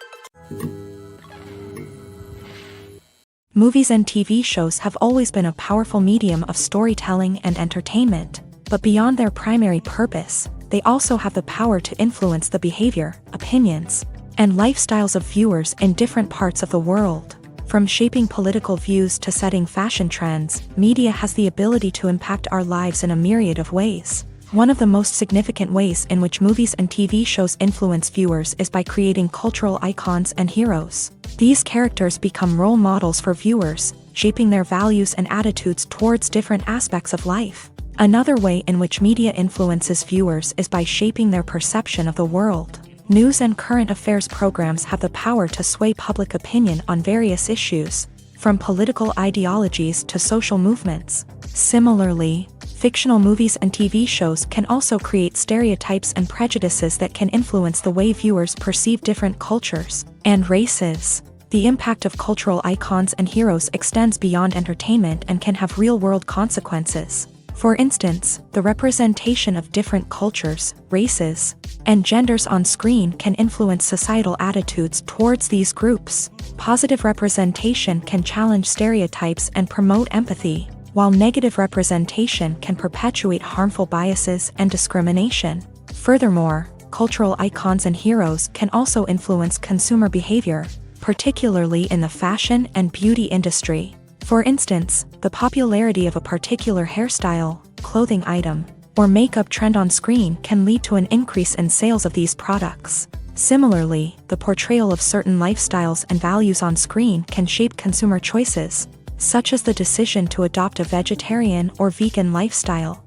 Movies and TV shows have always been a powerful medium of storytelling and entertainment, but beyond their primary purpose, they also have the power to influence the behavior, opinions, and lifestyles of viewers in different parts of the world. From shaping political views to setting fashion trends, media has the ability to impact our lives in a myriad of ways. One of the most significant ways in which movies and TV shows influence viewers is by creating cultural icons and heroes. These characters become role models for viewers, shaping their values and attitudes towards different aspects of life. Another way in which media influences viewers is by shaping their perception of the world. News and current affairs programs have the power to sway public opinion on various issues, from political ideologies to social movements. Similarly, fictional movies and TV shows can also create stereotypes and prejudices that can influence the way viewers perceive different cultures and races. The impact of cultural icons and heroes extends beyond entertainment and can have real-world consequences. For instance, the representation of different cultures, races, and genders on screen can influence societal attitudes towards these groups. Positive representation can challenge stereotypes and promote empathy, while negative representation can perpetuate harmful biases and discrimination. Furthermore, cultural icons and heroes can also influence consumer behavior, particularly in the fashion and beauty industry. For instance, the popularity of a particular hairstyle, clothing item, or makeup trend on screen can lead to an increase in sales of these products. Similarly, the portrayal of certain lifestyles and values on screen can shape consumer choices, such as the decision to adopt a vegetarian or vegan lifestyle.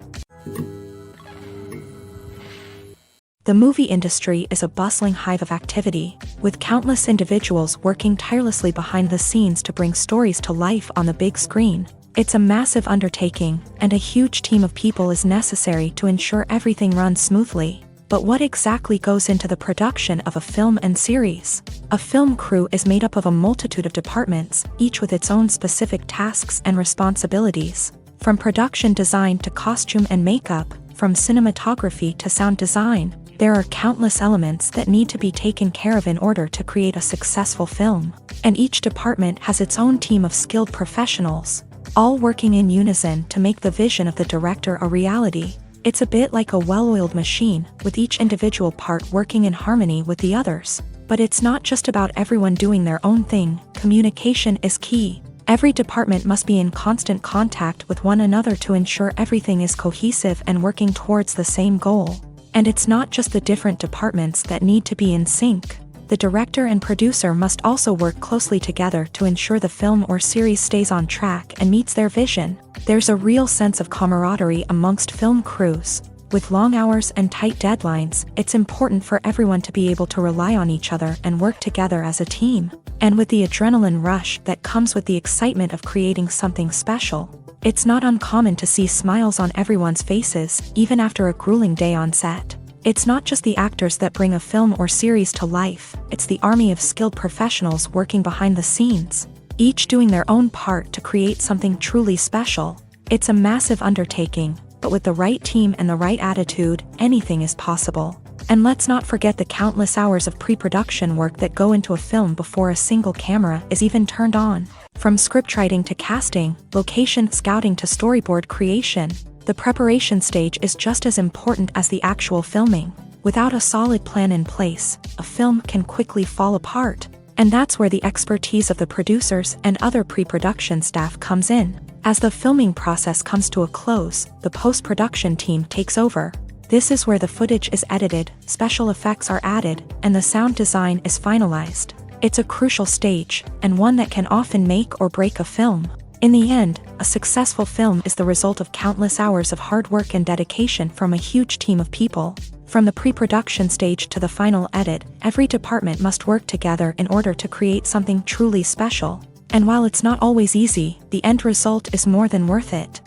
The movie industry is a bustling hive of activity, with countless individuals working tirelessly behind the scenes to bring stories to life on the big screen. It's a massive undertaking, and a huge team of people is necessary to ensure everything runs smoothly. But what exactly goes into the production of a film and series? A film crew is made up of a multitude of departments, each with its own specific tasks and responsibilities. From production design to costume and makeup, from cinematography to sound design, there are countless elements that need to be taken care of in order to create a successful film. And each department has its own team of skilled professionals, all working in unison to make the vision of the director a reality. It's a bit like a well-oiled machine, with each individual part working in harmony with the others. But it's not just about everyone doing their own thing. Communication is key. Every department must be in constant contact with one another to ensure everything is cohesive and working towards the same goal. And it's not just the different departments that need to be in sync. The director and producer must also work closely together to ensure the film or series stays on track and meets their vision. There's a real sense of camaraderie amongst film crews. With long hours and tight deadlines, it's important for everyone to be able to rely on each other and work together as a team. And with the adrenaline rush that comes with the excitement of creating something special, it's not uncommon to see smiles on everyone's faces, even after a grueling day on set. It's not just the actors that bring a film or series to life, it's the army of skilled professionals working behind the scenes, each doing their own part to create something truly special. It's a massive undertaking, but with the right team and the right attitude, anything is possible. And let's not forget the countless hours of pre-production work that go into a film before a single camera is even turned on. From scriptwriting to casting, location scouting to storyboard creation, the preparation stage is just as important as the actual filming. Without a solid plan in place, a film can quickly fall apart. And that's where the expertise of the producers and other pre-production staff comes in. As the filming process comes to a close, the post-production team takes over. This is where the footage is edited, special effects are added, and the sound design is finalized. It's a crucial stage, and one that can often make or break a film. In the end, a successful film is the result of countless hours of hard work and dedication from a huge team of people. From the pre-production stage to the final edit, every department must work together in order to create something truly special. And while it's not always easy, the end result is more than worth it.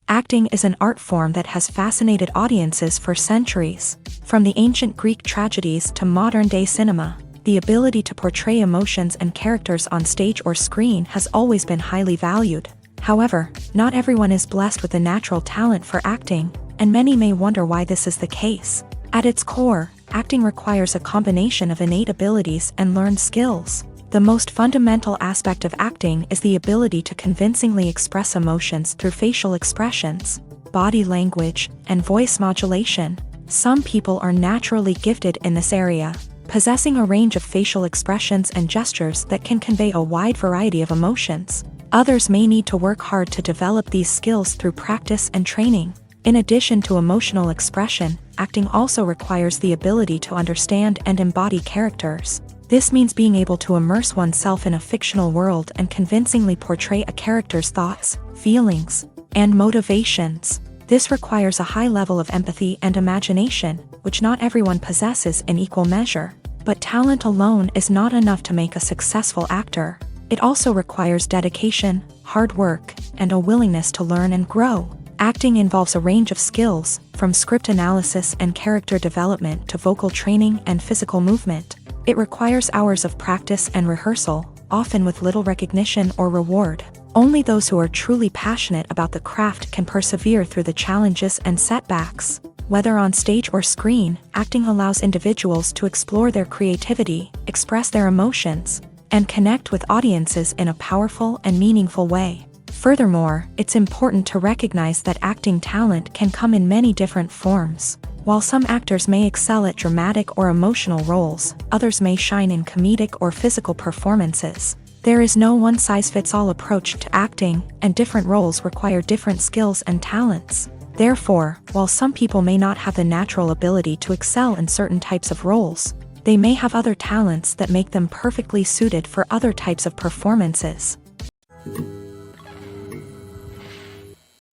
Acting is an art form that has fascinated audiences for centuries. From the ancient Greek tragedies to modern-day cinema, the ability to portray emotions and characters on stage or screen has always been highly valued. However, not everyone is blessed with a natural talent for acting, and many may wonder why this is the case. At its core, acting requires a combination of innate abilities and learned skills. The most fundamental aspect of acting is the ability to convincingly express emotions through facial expressions, body language, and voice modulation. Some people are naturally gifted in this area, possessing a range of facial expressions and gestures that can convey a wide variety of emotions. Others may need to work hard to develop these skills through practice and training. In addition to emotional expression, acting also requires the ability to understand and embody characters. This means being able to immerse oneself in a fictional world and convincingly portray a character's thoughts, feelings, and motivations. This requires a high level of empathy and imagination, which not everyone possesses in equal measure. But talent alone is not enough to make a successful actor. It also requires dedication, hard work, and a willingness to learn and grow. Acting involves a range of skills, from script analysis and character development to vocal training and physical movement. It requires hours of practice and rehearsal, often with little recognition or reward. Only those who are truly passionate about the craft can persevere through the challenges and setbacks. Whether on stage or screen, acting allows individuals to explore their creativity, express their emotions, and connect with audiences in a powerful and meaningful way. Furthermore, it's important to recognize that acting talent can come in many different forms. While some actors may excel at dramatic or emotional roles, others may shine in comedic or physical performances. There is no one-size-fits-all approach to acting, and different roles require different skills and talents. Therefore, while some people may not have the natural ability to excel in certain types of roles, they may have other talents that make them perfectly suited for other types of performances.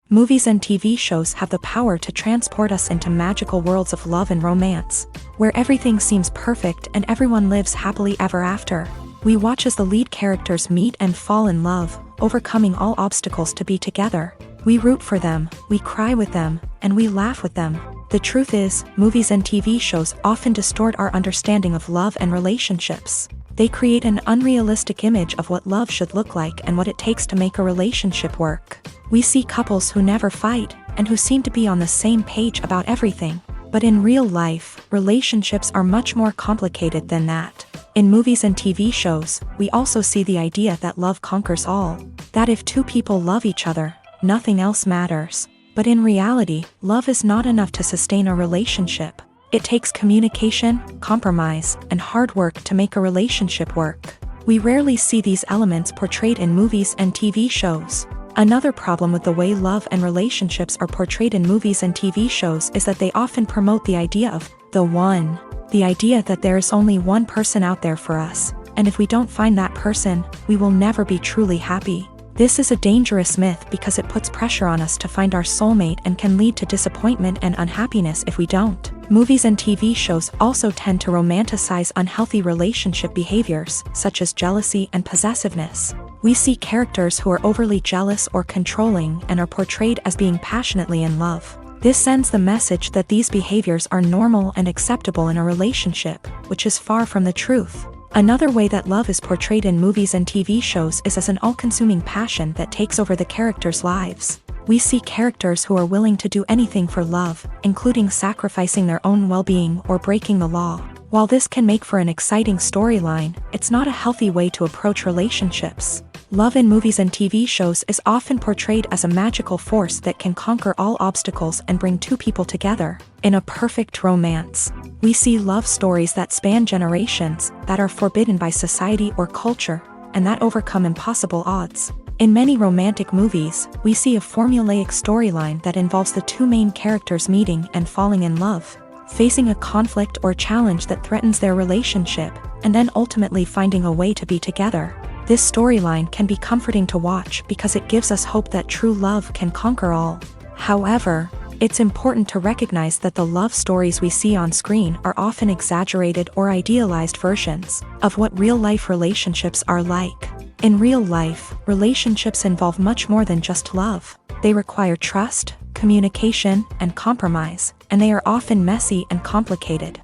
Movies and TV shows have the power to transport us into magical worlds of love and romance, where everything seems perfect and everyone lives happily ever after. We watch as the lead characters meet and fall in love, overcoming all obstacles to be together. We root for them, we cry with them, and we laugh with them. The truth is, movies and TV shows often distort our understanding of love and relationships. They create an unrealistic image of what love should look like and what it takes to make a relationship work. We see couples who never fight, and who seem to be on the same page about everything. But in real life, relationships are much more complicated than that. In movies and TV shows, we also see the idea that love conquers all. That if two people love each other, nothing else matters. But in reality, love is not enough to sustain a relationship. It takes communication, compromise, and hard work to make a relationship work. We rarely see these elements portrayed in movies and TV shows. Another problem with the way love and relationships are portrayed in movies and TV shows is that they often promote the idea of the one. The idea that there is only one person out there for us, and if we don't find that person, we will never be truly happy. This is a dangerous myth because it puts pressure on us to find our soulmate and can lead to disappointment and unhappiness if we don't. Movies and TV shows also tend to romanticize unhealthy relationship behaviors, such as jealousy and possessiveness. We see characters who are overly jealous or controlling and are portrayed as being passionately in love. This sends the message that these behaviors are normal and acceptable in a relationship, which is far from the truth. Another way that love is portrayed in movies and TV shows is as an all-consuming passion that takes over the characters' lives. We see characters who are willing to do anything for love, including sacrificing their own well-being or breaking the law. While this can make for an exciting storyline, it's not a healthy way to approach relationships. Love in movies and TV shows is often portrayed as a magical force that can conquer all obstacles and bring two people together in a perfect romance. We see love stories that span generations, that are forbidden by society or culture, and that overcome impossible odds. In many romantic movies, we see a formulaic storyline that involves the two main characters meeting and falling in love, facing a conflict or challenge that threatens their relationship, and then ultimately finding a way to be together. This storyline can be comforting to watch because it gives us hope that true love can conquer all. However, it's important to recognize that the love stories we see on screen are often exaggerated or idealized versions of what real-life relationships are like. In real life, relationships involve much more than just love. They require trust, communication, and compromise, and they are often messy and complicated.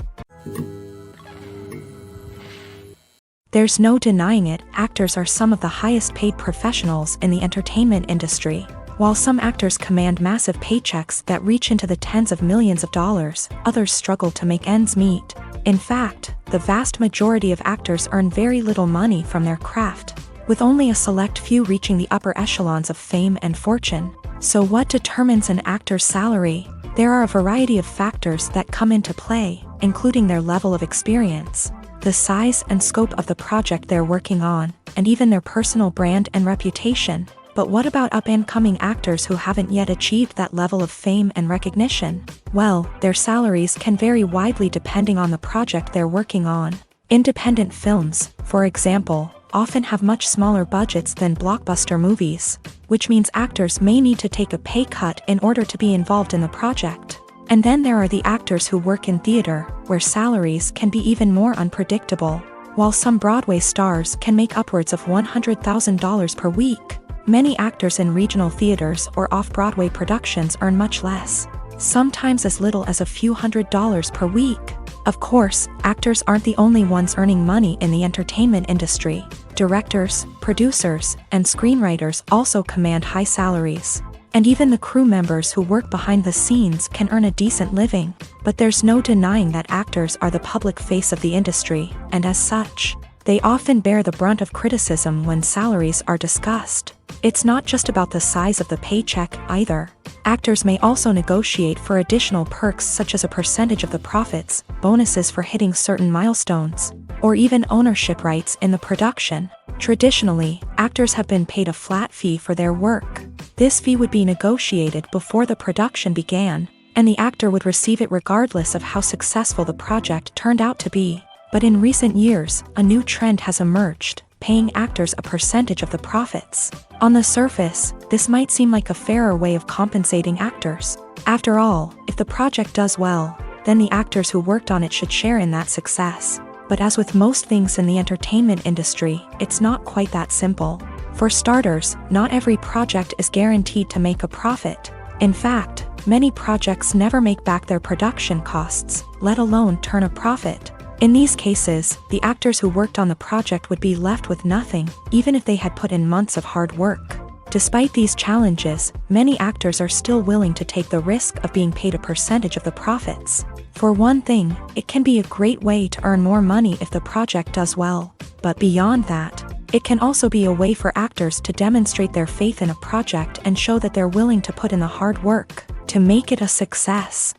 There's no denying it, actors are some of the highest paid professionals in the entertainment industry. While some actors command massive paychecks that reach into the tens of millions of dollars, others struggle to make ends meet. In fact, the vast majority of actors earn very little money from their craft, with only a select few reaching the upper echelons of fame and fortune. So what determines an actor's salary? There are a variety of factors that come into play, including their level of experience, the size and scope of the project they're working on, and even their personal brand and reputation. But what about up-and-coming actors who haven't yet achieved that level of fame and recognition? Well, their salaries can vary widely depending on the project they're working on. Independent films, for example, often have much smaller budgets than blockbuster movies, which means actors may need to take a pay cut in order to be involved in the project. And then there are the actors who work in theater, where salaries can be even more unpredictable. While some Broadway stars can make upwards of $100,000 per week, many actors in regional theaters or off-Broadway productions earn much less, sometimes as little as a few $100s per week. Of course, actors aren't the only ones earning money in the entertainment industry. Directors, producers, and screenwriters also command high salaries. And even the crew members who work behind the scenes can earn a decent living. But there's no denying that actors are the public face of the industry, and as such, they often bear the brunt of criticism when salaries are discussed. It's not just about the size of the paycheck, either. Actors may also negotiate for additional perks such as a percentage of the profits, bonuses for hitting certain milestones, or even ownership rights in the production. Traditionally, actors have been paid a flat fee for their work. This fee would be negotiated before the production began, and the actor would receive it regardless of how successful the project turned out to be. But in recent years, a new trend has emerged, paying actors a percentage of the profits. On the surface, this might seem like a fairer way of compensating actors. After all, if the project does well, then the actors who worked on it should share in that success. But as with most things in the entertainment industry, it's not quite that simple. For starters, not every project is guaranteed to make a profit. In fact, many projects never make back their production costs, let alone turn a profit. In these cases, the actors who worked on the project would be left with nothing, even if they had put in months of hard work. Despite these challenges, many actors are still willing to take the risk of being paid a percentage of the profits. For one thing, it can be a great way to earn more money if the project does well. But beyond that, it can also be a way for actors to demonstrate their faith in a project and show that they're willing to put in the hard work to make it a success.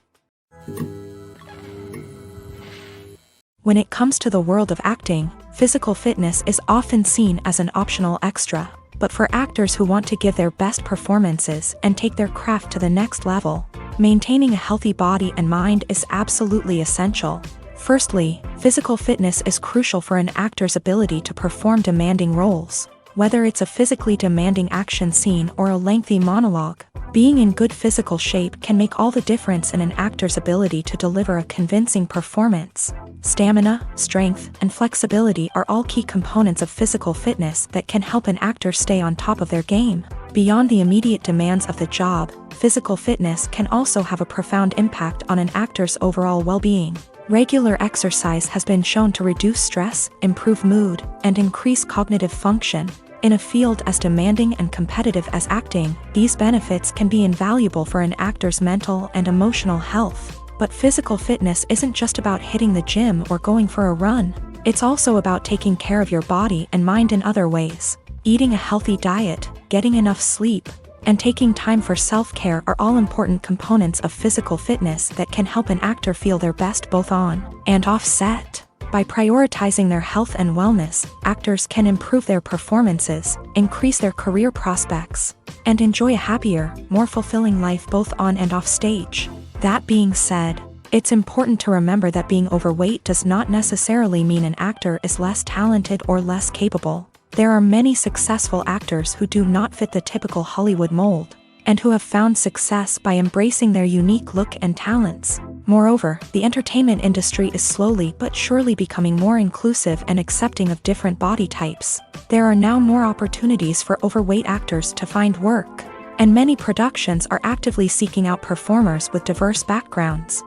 When it comes to the world of acting, physical fitness is often seen as an optional extra. But for actors who want to give their best performances and take their craft to the next level, maintaining a healthy body and mind is absolutely essential. Firstly, physical fitness is crucial for an actor's ability to perform demanding roles. Whether it's a physically demanding action scene or a lengthy monologue, being in good physical shape can make all the difference in an actor's ability to deliver a convincing performance. Stamina, strength, and flexibility are all key components of physical fitness that can help an actor stay on top of their game. Beyond the immediate demands of the job, physical fitness can also have a profound impact on an actor's overall well-being. Regular exercise has been shown to reduce stress, improve mood, and increase cognitive function. In a field as demanding and competitive as acting, these benefits can be invaluable for an actor's mental and emotional health. But physical fitness isn't just about hitting the gym or going for a run. It's also about taking care of your body and mind in other ways. Eating a healthy diet, getting enough sleep, and taking time for self-care are all important components of physical fitness that can help an actor feel their best both on and off set. By prioritizing their health and wellness, actors can improve their performances, increase their career prospects, and enjoy a happier, more fulfilling life both on and off stage. That being said, it's important to remember that being overweight does not necessarily mean an actor is less talented or less capable. There are many successful actors who do not fit the typical Hollywood mold, and who have found success by embracing their unique look and talents. Moreover, the entertainment industry is slowly but surely becoming more inclusive and accepting of different body types. There are now more opportunities for overweight actors to find work, and many productions are actively seeking out performers with diverse backgrounds.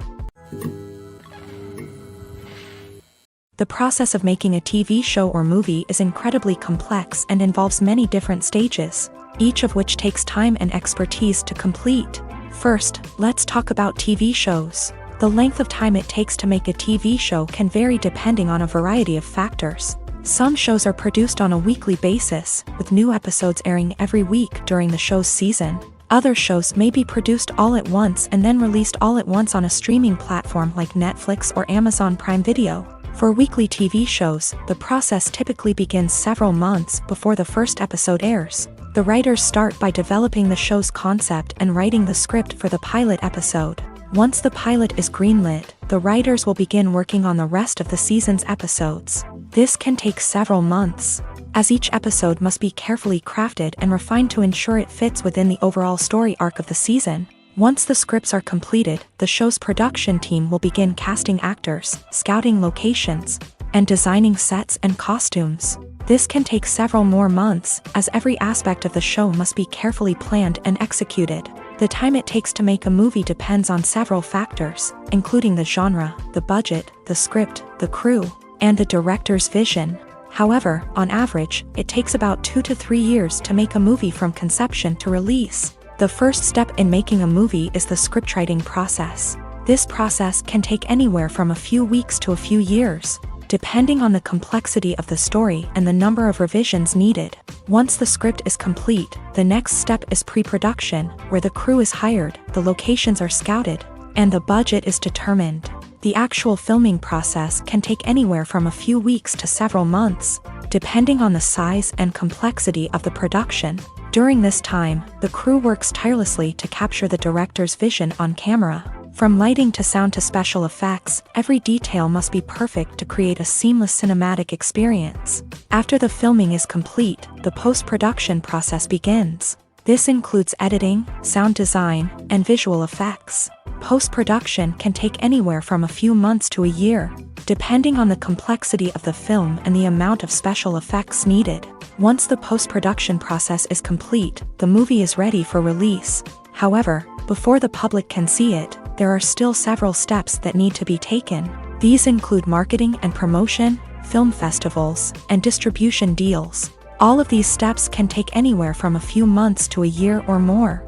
The process of making a TV show or movie is incredibly complex and involves many different stages, each of which takes time and expertise to complete. First, let's talk about TV shows. The length of time it takes to make a TV show can vary depending on a variety of factors. Some shows are produced on a weekly basis, with new episodes airing every week during the show's season. Other shows may be produced all at once and then released all at once on a streaming platform like Netflix or Amazon Prime Video. For weekly TV shows, the process typically begins several months before the first episode airs. The writers start by developing the show's concept and writing the script for the pilot episode. Once the pilot is greenlit, the writers will begin working on the rest of the season's episodes. This can take several months, as each episode must be carefully crafted and refined to ensure it fits within the overall story arc of the season. Once the scripts are completed, the show's production team will begin casting actors, scouting locations, and designing sets and costumes. This can take several more months, as every aspect of the show must be carefully planned and executed. The time it takes to make a movie depends on several factors, including the genre, the budget, the script, the crew, and the director's vision. However, on average, it takes about 2 to 3 years to make a movie from conception to release. The first step in making a movie is the scriptwriting process. This process can take anywhere from a few weeks to a few years, depending on the complexity of the story and the number of revisions needed. Once the script is complete, the next step is pre-production, where the crew is hired, the locations are scouted, and the budget is determined. The actual filming process can take anywhere from a few weeks to several months, depending on the size and complexity of the production. During this time, the crew works tirelessly to capture the director's vision on camera. From lighting to sound to special effects, every detail must be perfect to create a seamless cinematic experience. After the filming is complete, the post-production process begins. This includes editing, sound design, and visual effects. Post-production can take anywhere from a few months to a year, depending on the complexity of the film and the amount of special effects needed. Once the post-production process is complete, the movie is ready for release. However, before the public can see it, there are still several steps that need to be taken. These include marketing and promotion, film festivals, and distribution deals. All of these steps can take anywhere from a few months to a year or more.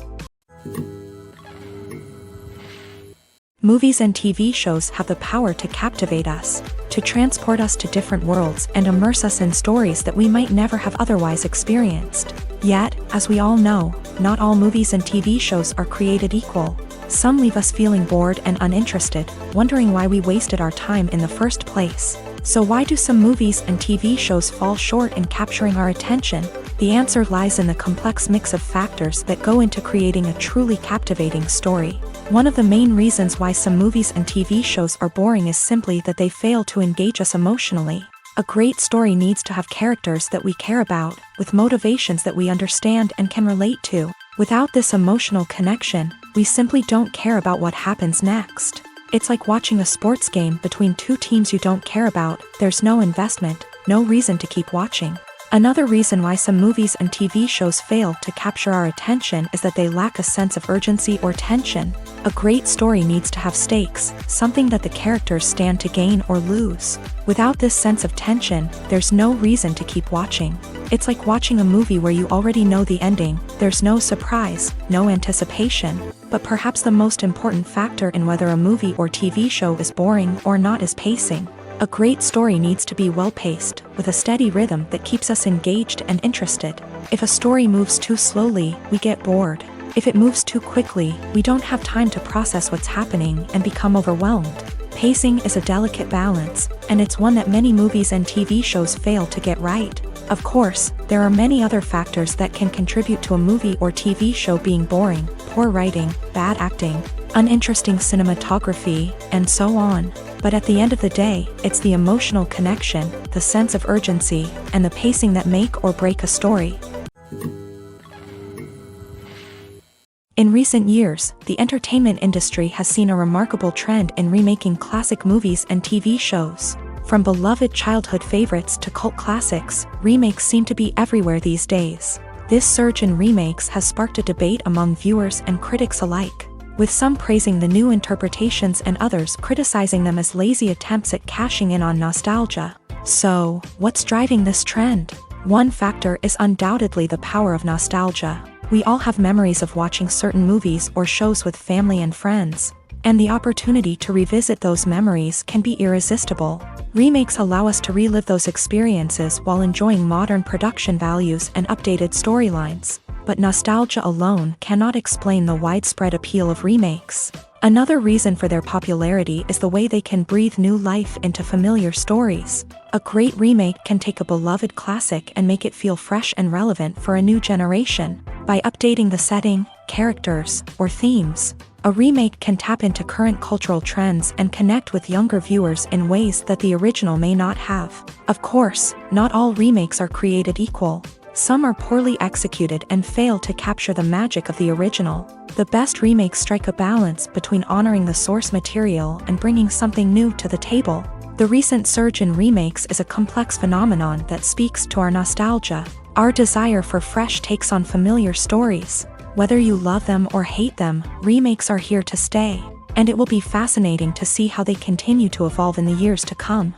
Movies and TV shows have the power to captivate us, to transport us to different worlds and immerse us in stories that we might never have otherwise experienced. Yet, as we all know, not all movies and TV shows are created equal. Some leave us feeling bored and uninterested, wondering why we wasted our time in the first place. So why do some movies and TV shows fall short in capturing our attention? The answer lies in the complex mix of factors that go into creating a truly captivating story. One of the main reasons why some movies and TV shows are boring is simply that they fail to engage us emotionally. A great story needs to have characters that we care about, with motivations that we understand and can relate to. Without this emotional connection, we simply don't care about what happens next. It's like watching a sports game between two teams you don't care about. There's no investment, no reason to keep watching. Another reason why some movies and TV shows fail to capture our attention is that they lack a sense of urgency or tension. A great story needs to have stakes, something that the characters stand to gain or lose. Without this sense of tension, there's no reason to keep watching. It's like watching a movie where you already know the ending. There's no surprise, no anticipation. But perhaps the most important factor in whether a movie or TV show is boring or not is pacing. A great story needs to be well-paced, with a steady rhythm that keeps us engaged and interested. If a story moves too slowly, we get bored. If it moves too quickly, we don't have time to process what's happening and become overwhelmed. Pacing is a delicate balance, and it's one that many movies and TV shows fail to get right. Of course, there are many other factors that can contribute to a movie or TV show being boring: poor writing, bad acting, uninteresting cinematography, and so on. But at the end of the day, it's the emotional connection, the sense of urgency, and the pacing that make or break a story. In recent years, the entertainment industry has seen a remarkable trend in remaking classic movies and TV shows. From beloved childhood favorites to cult classics, remakes seem to be everywhere these days. This surge in remakes has sparked a debate among viewers and critics alike. with some praising the new interpretations and others criticizing them as lazy attempts at cashing in on nostalgia. So, what's driving this trend? One factor is undoubtedly the power of nostalgia. We all have memories of watching certain movies or shows with family and friends, and the opportunity to revisit those memories can be irresistible. Remakes allow us to relive those experiences while enjoying modern production values and updated storylines. But nostalgia alone cannot explain the widespread appeal of remakes. Another reason for their popularity is the way they can breathe new life into familiar stories. A great remake can take a beloved classic and make it feel fresh and relevant for a new generation. By updating the setting, characters, or themes, a remake can tap into current cultural trends and connect with younger viewers in ways that the original may not have. Of course, not all remakes are created equal. Some are poorly executed and fail to capture the magic of the original. The best remakes strike a balance between honoring the source material and bringing something new to the table. The recent surge in remakes is a complex phenomenon that speaks to our nostalgia, our desire for fresh takes on familiar stories. Whether you love them or hate them, remakes are here to stay, and it will be fascinating to see how they continue to evolve in the years to come.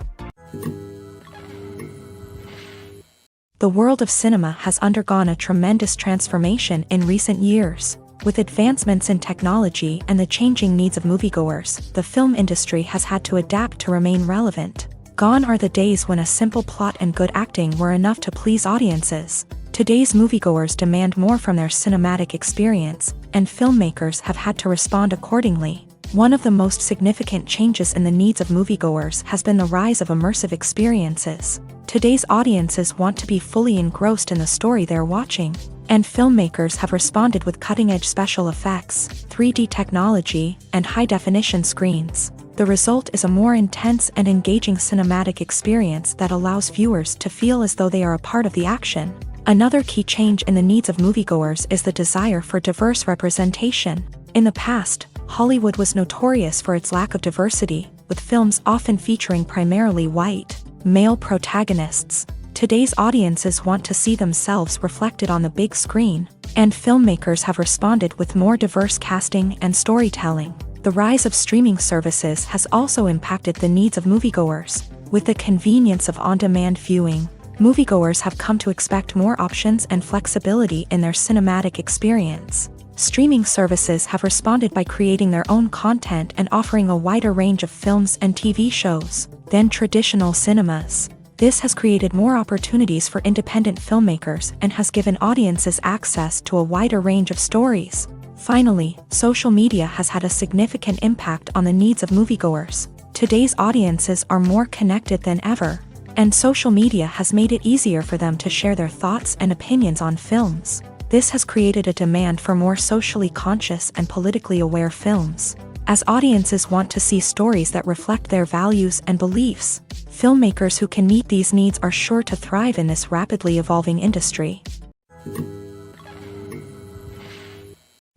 The world of cinema has undergone a tremendous transformation in recent years. With advancements in technology and the changing needs of moviegoers, the film industry has had to adapt to remain relevant. Gone are the days when a simple plot and good acting were enough to please audiences. Today's moviegoers demand more from their cinematic experience, and filmmakers have had to respond accordingly. One of the most significant changes in the needs of moviegoers has been the rise of immersive experiences. Today's audiences want to be fully engrossed in the story they're watching, and filmmakers have responded with cutting-edge special effects, 3D technology, and high-definition screens. The result is a more intense and engaging cinematic experience that allows viewers to feel as though they are a part of the action. Another key change in the needs of moviegoers is the desire for diverse representation. In the past, Hollywood was notorious for its lack of diversity, with films often featuring primarily white, male protagonists. Today's audiences want to see themselves reflected on the big screen, and filmmakers have responded with more diverse casting and storytelling. The rise of streaming services has also impacted the needs of moviegoers. With the convenience of on-demand viewing, moviegoers have come to expect more options and flexibility in their cinematic experience. Streaming services have responded by creating their own content and offering a wider range of films and TV shows than traditional cinemas. This has created more opportunities for independent filmmakers and has given audiences access to a wider range of stories. Finally, social media has had a significant impact on the needs of moviegoers. Today's audiences are more connected than ever, and social media has made it easier for them to share their thoughts and opinions on films. This has created a demand for more socially conscious and politically aware films. As audiences want to see stories that reflect their values and beliefs, filmmakers who can meet these needs are sure to thrive in this rapidly evolving industry.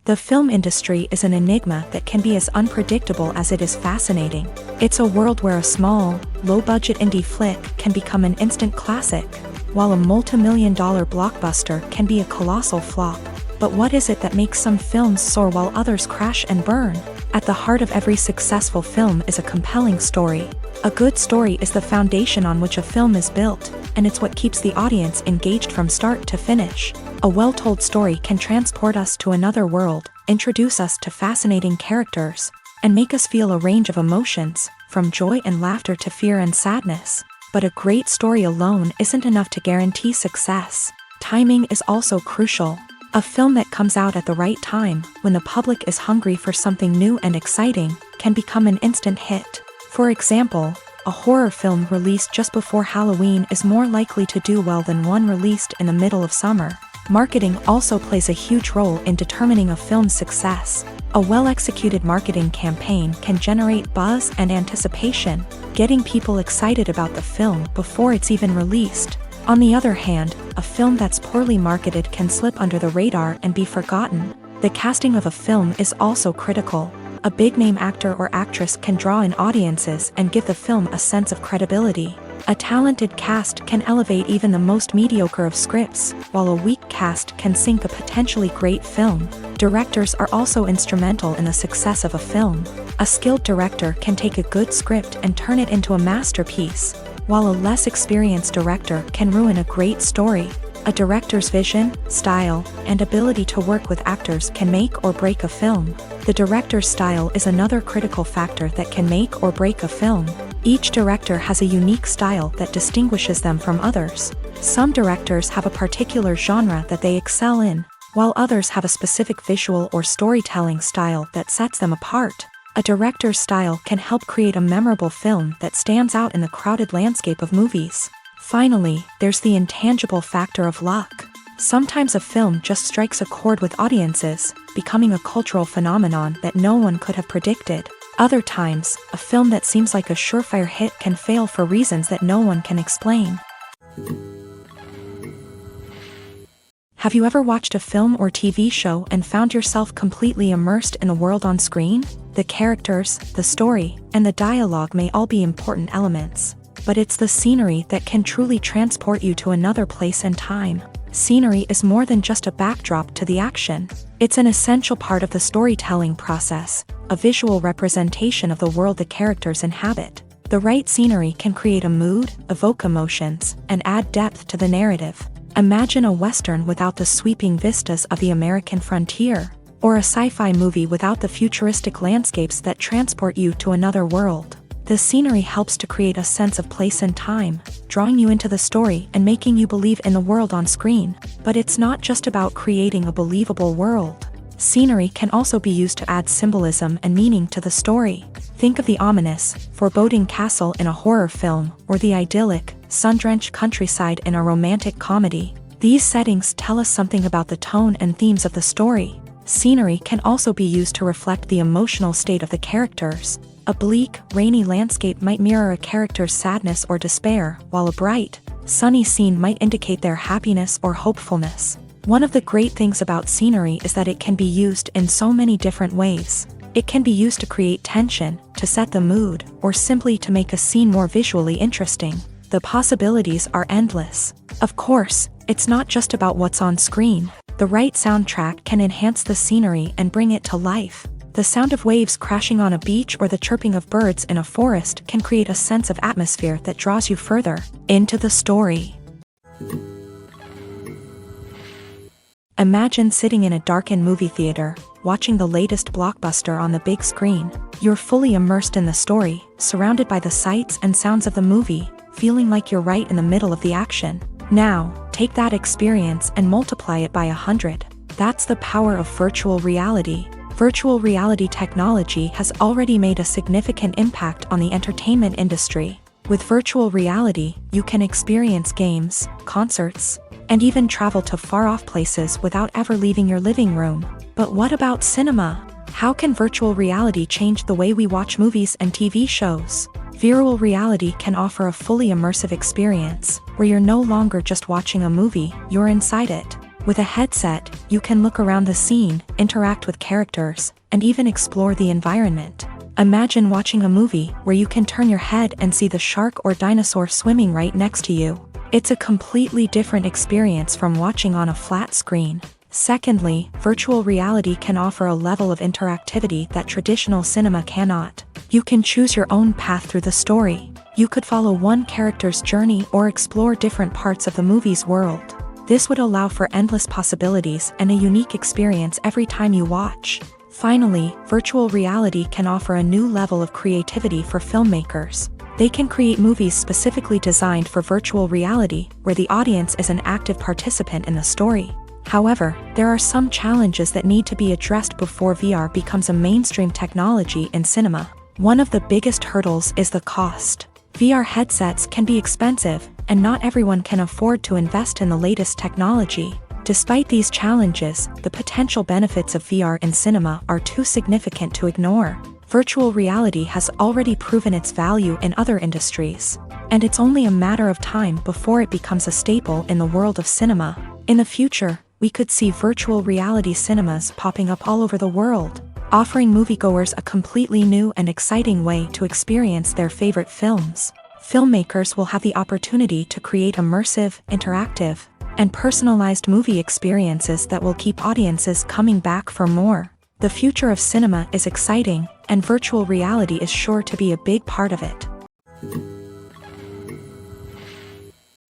The film industry is an enigma that can be as unpredictable as it is fascinating. It's a world where a small, low-budget indie flick can become an instant classic, while a multi-million-dollar blockbuster can be a colossal flop. But what is it that makes some films soar while others crash and burn? At the heart of every successful film is a compelling story. A good story is the foundation on which a film is built, and it's what keeps the audience engaged from start to finish. A well-told story can transport us to another world, introduce us to fascinating characters, and make us feel a range of emotions, from joy and laughter to fear and sadness. But a great story alone isn't enough to guarantee success. Timing is also crucial. A film that comes out at the right time, when the public is hungry for something new and exciting, can become an instant hit. For example, a horror film released just before Halloween is more likely to do well than one released in the middle of summer. Marketing also plays a huge role in determining a film's success. A well-executed marketing campaign can generate buzz and anticipation, getting people excited about the film before it's even released. On the other hand, a film that's poorly marketed can slip under the radar and be forgotten. The casting of a film is also critical. A big-name actor or actress can draw in audiences and give the film a sense of credibility. A talented cast can elevate even the most mediocre of scripts, while a weak cast can sink a potentially great film. Directors are also instrumental in the success of a film. A skilled director can take a good script and turn it into a masterpiece, while a less experienced director can ruin a great story. A director's vision, style, and ability to work with actors can make or break a film. The director's style is another critical factor that can make or break a film. Each director has a unique style that distinguishes them from others. Some directors have a particular genre that they excel in, while others have a specific visual or storytelling style that sets them apart. A director's style can help create a memorable film that stands out in the crowded landscape of movies. Finally, there's the intangible factor of luck. Sometimes a film just strikes a chord with audiences, becoming a cultural phenomenon that no one could have predicted. Other times, a film that seems like a surefire hit can fail for reasons that no one can explain. Have you ever watched a film or TV show and found yourself completely immersed in the world on screen? The characters, the story, and the dialogue may all be important elements, but it's the scenery that can truly transport you to another place and time. Scenery is more than just a backdrop to the action. It's an essential part of the storytelling process, a visual representation of the world the characters inhabit. The right scenery can create a mood, evoke emotions, and add depth to the narrative. Imagine a Western without the sweeping vistas of the American frontier, or a sci-fi movie without the futuristic landscapes that transport you to another world. The scenery helps to create a sense of place and time, drawing you into the story and making you believe in the world on screen. But it's not just about creating a believable world. Scenery can also be used to add symbolism and meaning to the story. Think of the ominous, foreboding castle in a horror film, or the idyllic, sun-drenched countryside in a romantic comedy. These settings tell us something about the tone and themes of the story. Scenery can also be used to reflect the emotional state of the characters. A bleak, rainy landscape might mirror a character's sadness or despair, while a bright, sunny scene might indicate their happiness or hopefulness. One of the great things about scenery is that it can be used in so many different ways. It can be used to create tension, to set the mood, or simply to make a scene more visually interesting. The possibilities are endless. Of course, it's not just about what's on screen. The right soundtrack can enhance the scenery and bring it to life. The sound of waves crashing on a beach or the chirping of birds in a forest can create a sense of atmosphere that draws you further into the story. Imagine sitting in a darkened movie theater, watching the latest blockbuster on the big screen. You're fully immersed in the story, surrounded by the sights and sounds of the movie, feeling like you're right in the middle of the action. Now, take that experience and multiply it by 100. That's the power of virtual reality. Virtual reality technology has already made a significant impact on the entertainment industry. With virtual reality, you can experience games, concerts, and even travel to far-off places without ever leaving your living room. But what about cinema? How can virtual reality change the way we watch movies and TV shows? Virtual reality can offer a fully immersive experience, where you're no longer just watching a movie, you're inside it. With a headset, you can look around the scene, interact with characters, and even explore the environment. Imagine watching a movie where you can turn your head and see the shark or dinosaur swimming right next to you. It's a completely different experience from watching on a flat screen. Secondly, virtual reality can offer a level of interactivity that traditional cinema cannot. You can choose your own path through the story. You could follow one character's journey or explore different parts of the movie's world. This would allow for endless possibilities and a unique experience every time you watch. Finally, virtual reality can offer a new level of creativity for filmmakers. They can create movies specifically designed for virtual reality, where the audience is an active participant in the story. However, there are some challenges that need to be addressed before VR becomes a mainstream technology in cinema. One of the biggest hurdles is the cost. VR headsets can be expensive, and not everyone can afford to invest in the latest technology. Despite these challenges, the potential benefits of VR in cinema are too significant to ignore. Virtual reality has already proven its value in other industries, and it's only a matter of time before it becomes a staple in the world of cinema. In the future, we could see virtual reality cinemas popping up all over the world, offering moviegoers a completely new and exciting way to experience their favorite films. Filmmakers will have the opportunity to create immersive, interactive, and personalized movie experiences that will keep audiences coming back for more. The future of cinema is exciting, and virtual reality is sure to be a big part of it.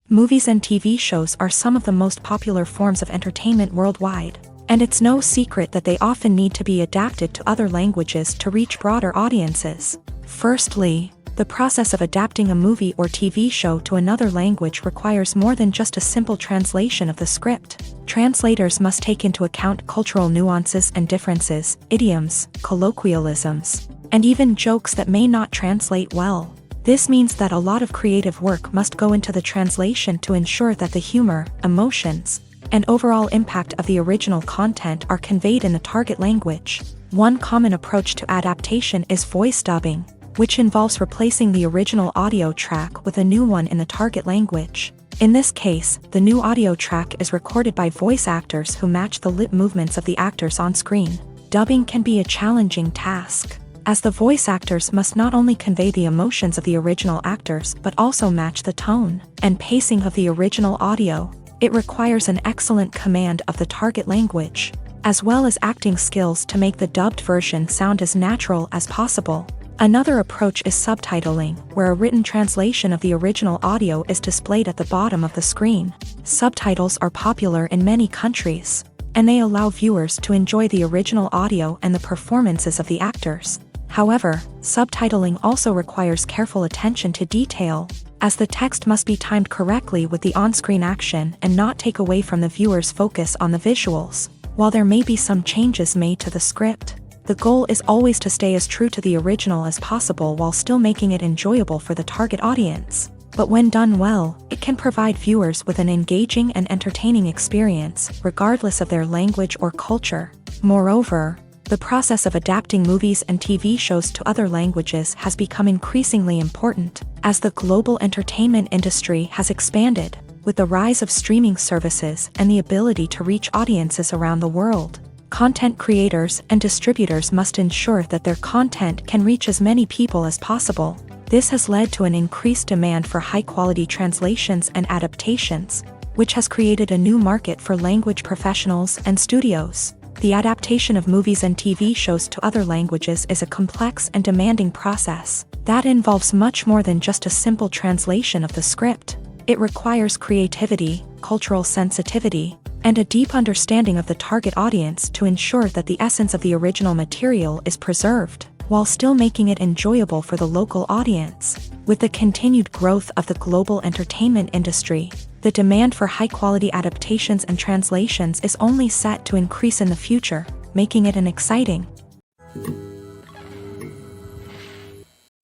Movies and TV shows are some of the most popular forms of entertainment worldwide, and it's no secret that they often need to be adapted to other languages to reach broader audiences. Firstly, the process of adapting a movie or TV show to another language requires more than just a simple translation of the script. Translators must take into account cultural nuances and differences, idioms, colloquialisms, and even jokes that may not translate well. This means that a lot of creative work must go into the translation to ensure that the humor, emotions, and overall impact of the original content are conveyed in the target language. One common approach to adaptation is voice dubbing, which involves replacing the original audio track with a new one in the target language. In this case, the new audio track is recorded by voice actors who match the lip movements of the actors on screen. Dubbing can be a challenging task, as the voice actors must not only convey the emotions of the original actors but also match the tone and pacing of the original audio. It requires an excellent command of the target language, as well as acting skills to make the dubbed version sound as natural as possible. Another approach is subtitling, where a written translation of the original audio is displayed at the bottom of the screen. Subtitles are popular in many countries, and they allow viewers to enjoy the original audio and the performances of the actors. However, subtitling also requires careful attention to detail, as the text must be timed correctly with the on-screen action and not take away from the viewer's focus on the visuals. While there may be some changes made to the script, the goal is always to stay as true to the original as possible while still making it enjoyable for the target audience. But when done well, it can provide viewers with an engaging and entertaining experience, regardless of their language or culture. Moreover, the process of adapting movies and TV shows to other languages has become increasingly important, as the global entertainment industry has expanded, with the rise of streaming services and the ability to reach audiences around the world. Content creators and distributors must ensure that their content can reach as many people as possible. This has led to an increased demand for high-quality translations and adaptations, which has created a new market for language professionals and studios. The adaptation of movies and TV shows to other languages is a complex and demanding process that involves much more than just a simple translation of the script. It requires creativity, cultural sensitivity, and a deep understanding of the target audience to ensure that the essence of the original material is preserved, while still making it enjoyable for the local audience. With the continued growth of the global entertainment industry, the demand for high-quality adaptations and translations is only set to increase in the future, making it an exciting.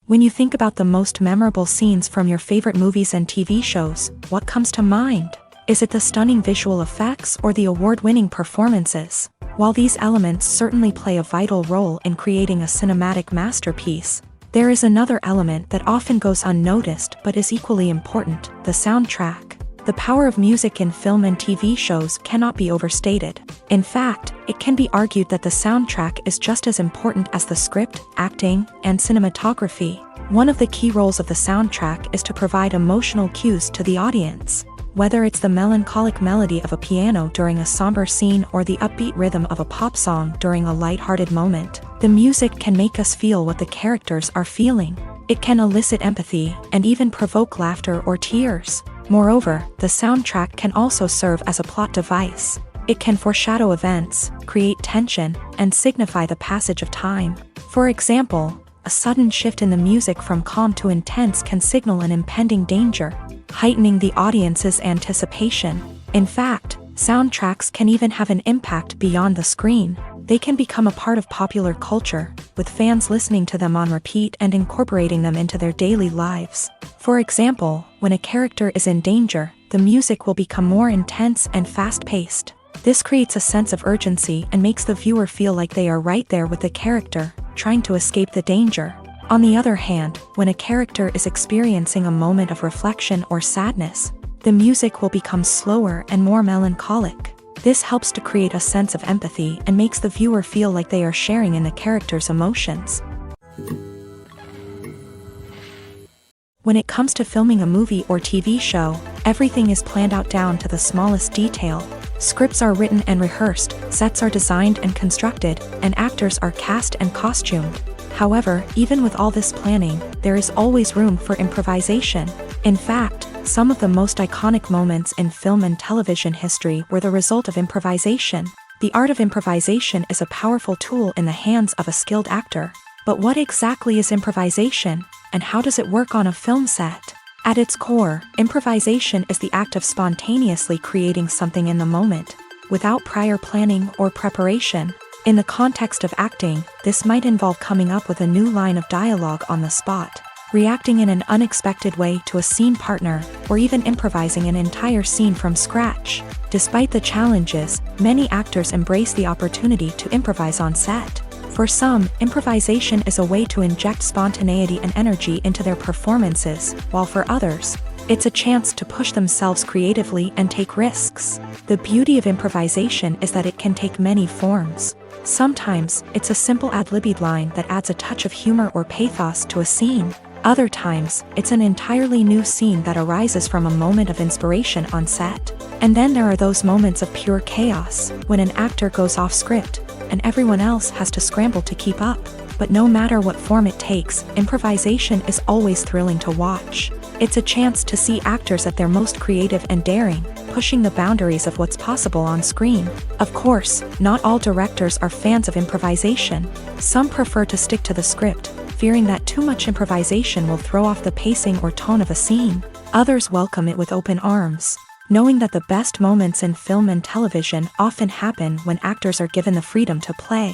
When you think about the most memorable scenes from your favorite movies and TV shows, what comes to mind? Is it the stunning visual effects or the award-winning performances? While these elements certainly play a vital role in creating a cinematic masterpiece, there is another element that often goes unnoticed but is equally important: the soundtrack. The power of music in film and TV shows cannot be overstated. In fact, it can be argued that the soundtrack is just as important as the script, acting, and cinematography. One of the key roles of the soundtrack is to provide emotional cues to the audience. Whether it's the melancholic melody of a piano during a somber scene or the upbeat rhythm of a pop song during a light-hearted moment, the music can make us feel what the characters are feeling. It can elicit empathy and even provoke laughter or tears. Moreover, the soundtrack can also serve as a plot device. It can foreshadow events, create tension, and signify the passage of time. For example, a sudden shift in the music from calm to intense can signal an impending danger, heightening the audience's anticipation. In fact, soundtracks can even have an impact beyond the screen. They can become a part of popular culture, with fans listening to them on repeat and incorporating them into their daily lives. For example, when a character is in danger, the music will become more intense and fast-paced. This creates a sense of urgency and makes the viewer feel like they are right there with the character, trying to escape the danger. On the other hand, when a character is experiencing a moment of reflection or sadness, the music will become slower and more melancholic. This helps to create a sense of empathy and makes the viewer feel like they are sharing in the character's emotions. When it comes to filming a movie or TV show, everything is planned out down to the smallest detail. Scripts are written and rehearsed, sets are designed and constructed, and actors are cast and costumed. However, even with all this planning, there is always room for improvisation. In fact, some of the most iconic moments in film and television history were the result of improvisation. The art of improvisation is a powerful tool in the hands of a skilled actor. But what exactly is improvisation, and how does it work on a film set? At its core, improvisation is the act of spontaneously creating something in the moment, without prior planning or preparation. In the context of acting, this might involve coming up with a new line of dialogue on the spot, reacting in an unexpected way to a scene partner, or even improvising an entire scene from scratch. Despite the challenges, many actors embrace the opportunity to improvise on set. For some, improvisation is a way to inject spontaneity and energy into their performances, while for others, it's a chance to push themselves creatively and take risks. The beauty of improvisation is that it can take many forms. Sometimes, it's a simple ad-libbed line that adds a touch of humor or pathos to a scene. Other times, it's an entirely new scene that arises from a moment of inspiration on set. And then there are those moments of pure chaos, when an actor goes off script, and everyone else has to scramble to keep up. But no matter what form it takes, improvisation is always thrilling to watch. It's a chance to see actors at their most creative and daring, pushing the boundaries of what's possible on screen. Of course, not all directors are fans of improvisation. Some prefer to stick to the script, fearing that too much improvisation will throw off the pacing or tone of a scene. Others welcome it with open arms, knowing that the best moments in film and television often happen when actors are given the freedom to play.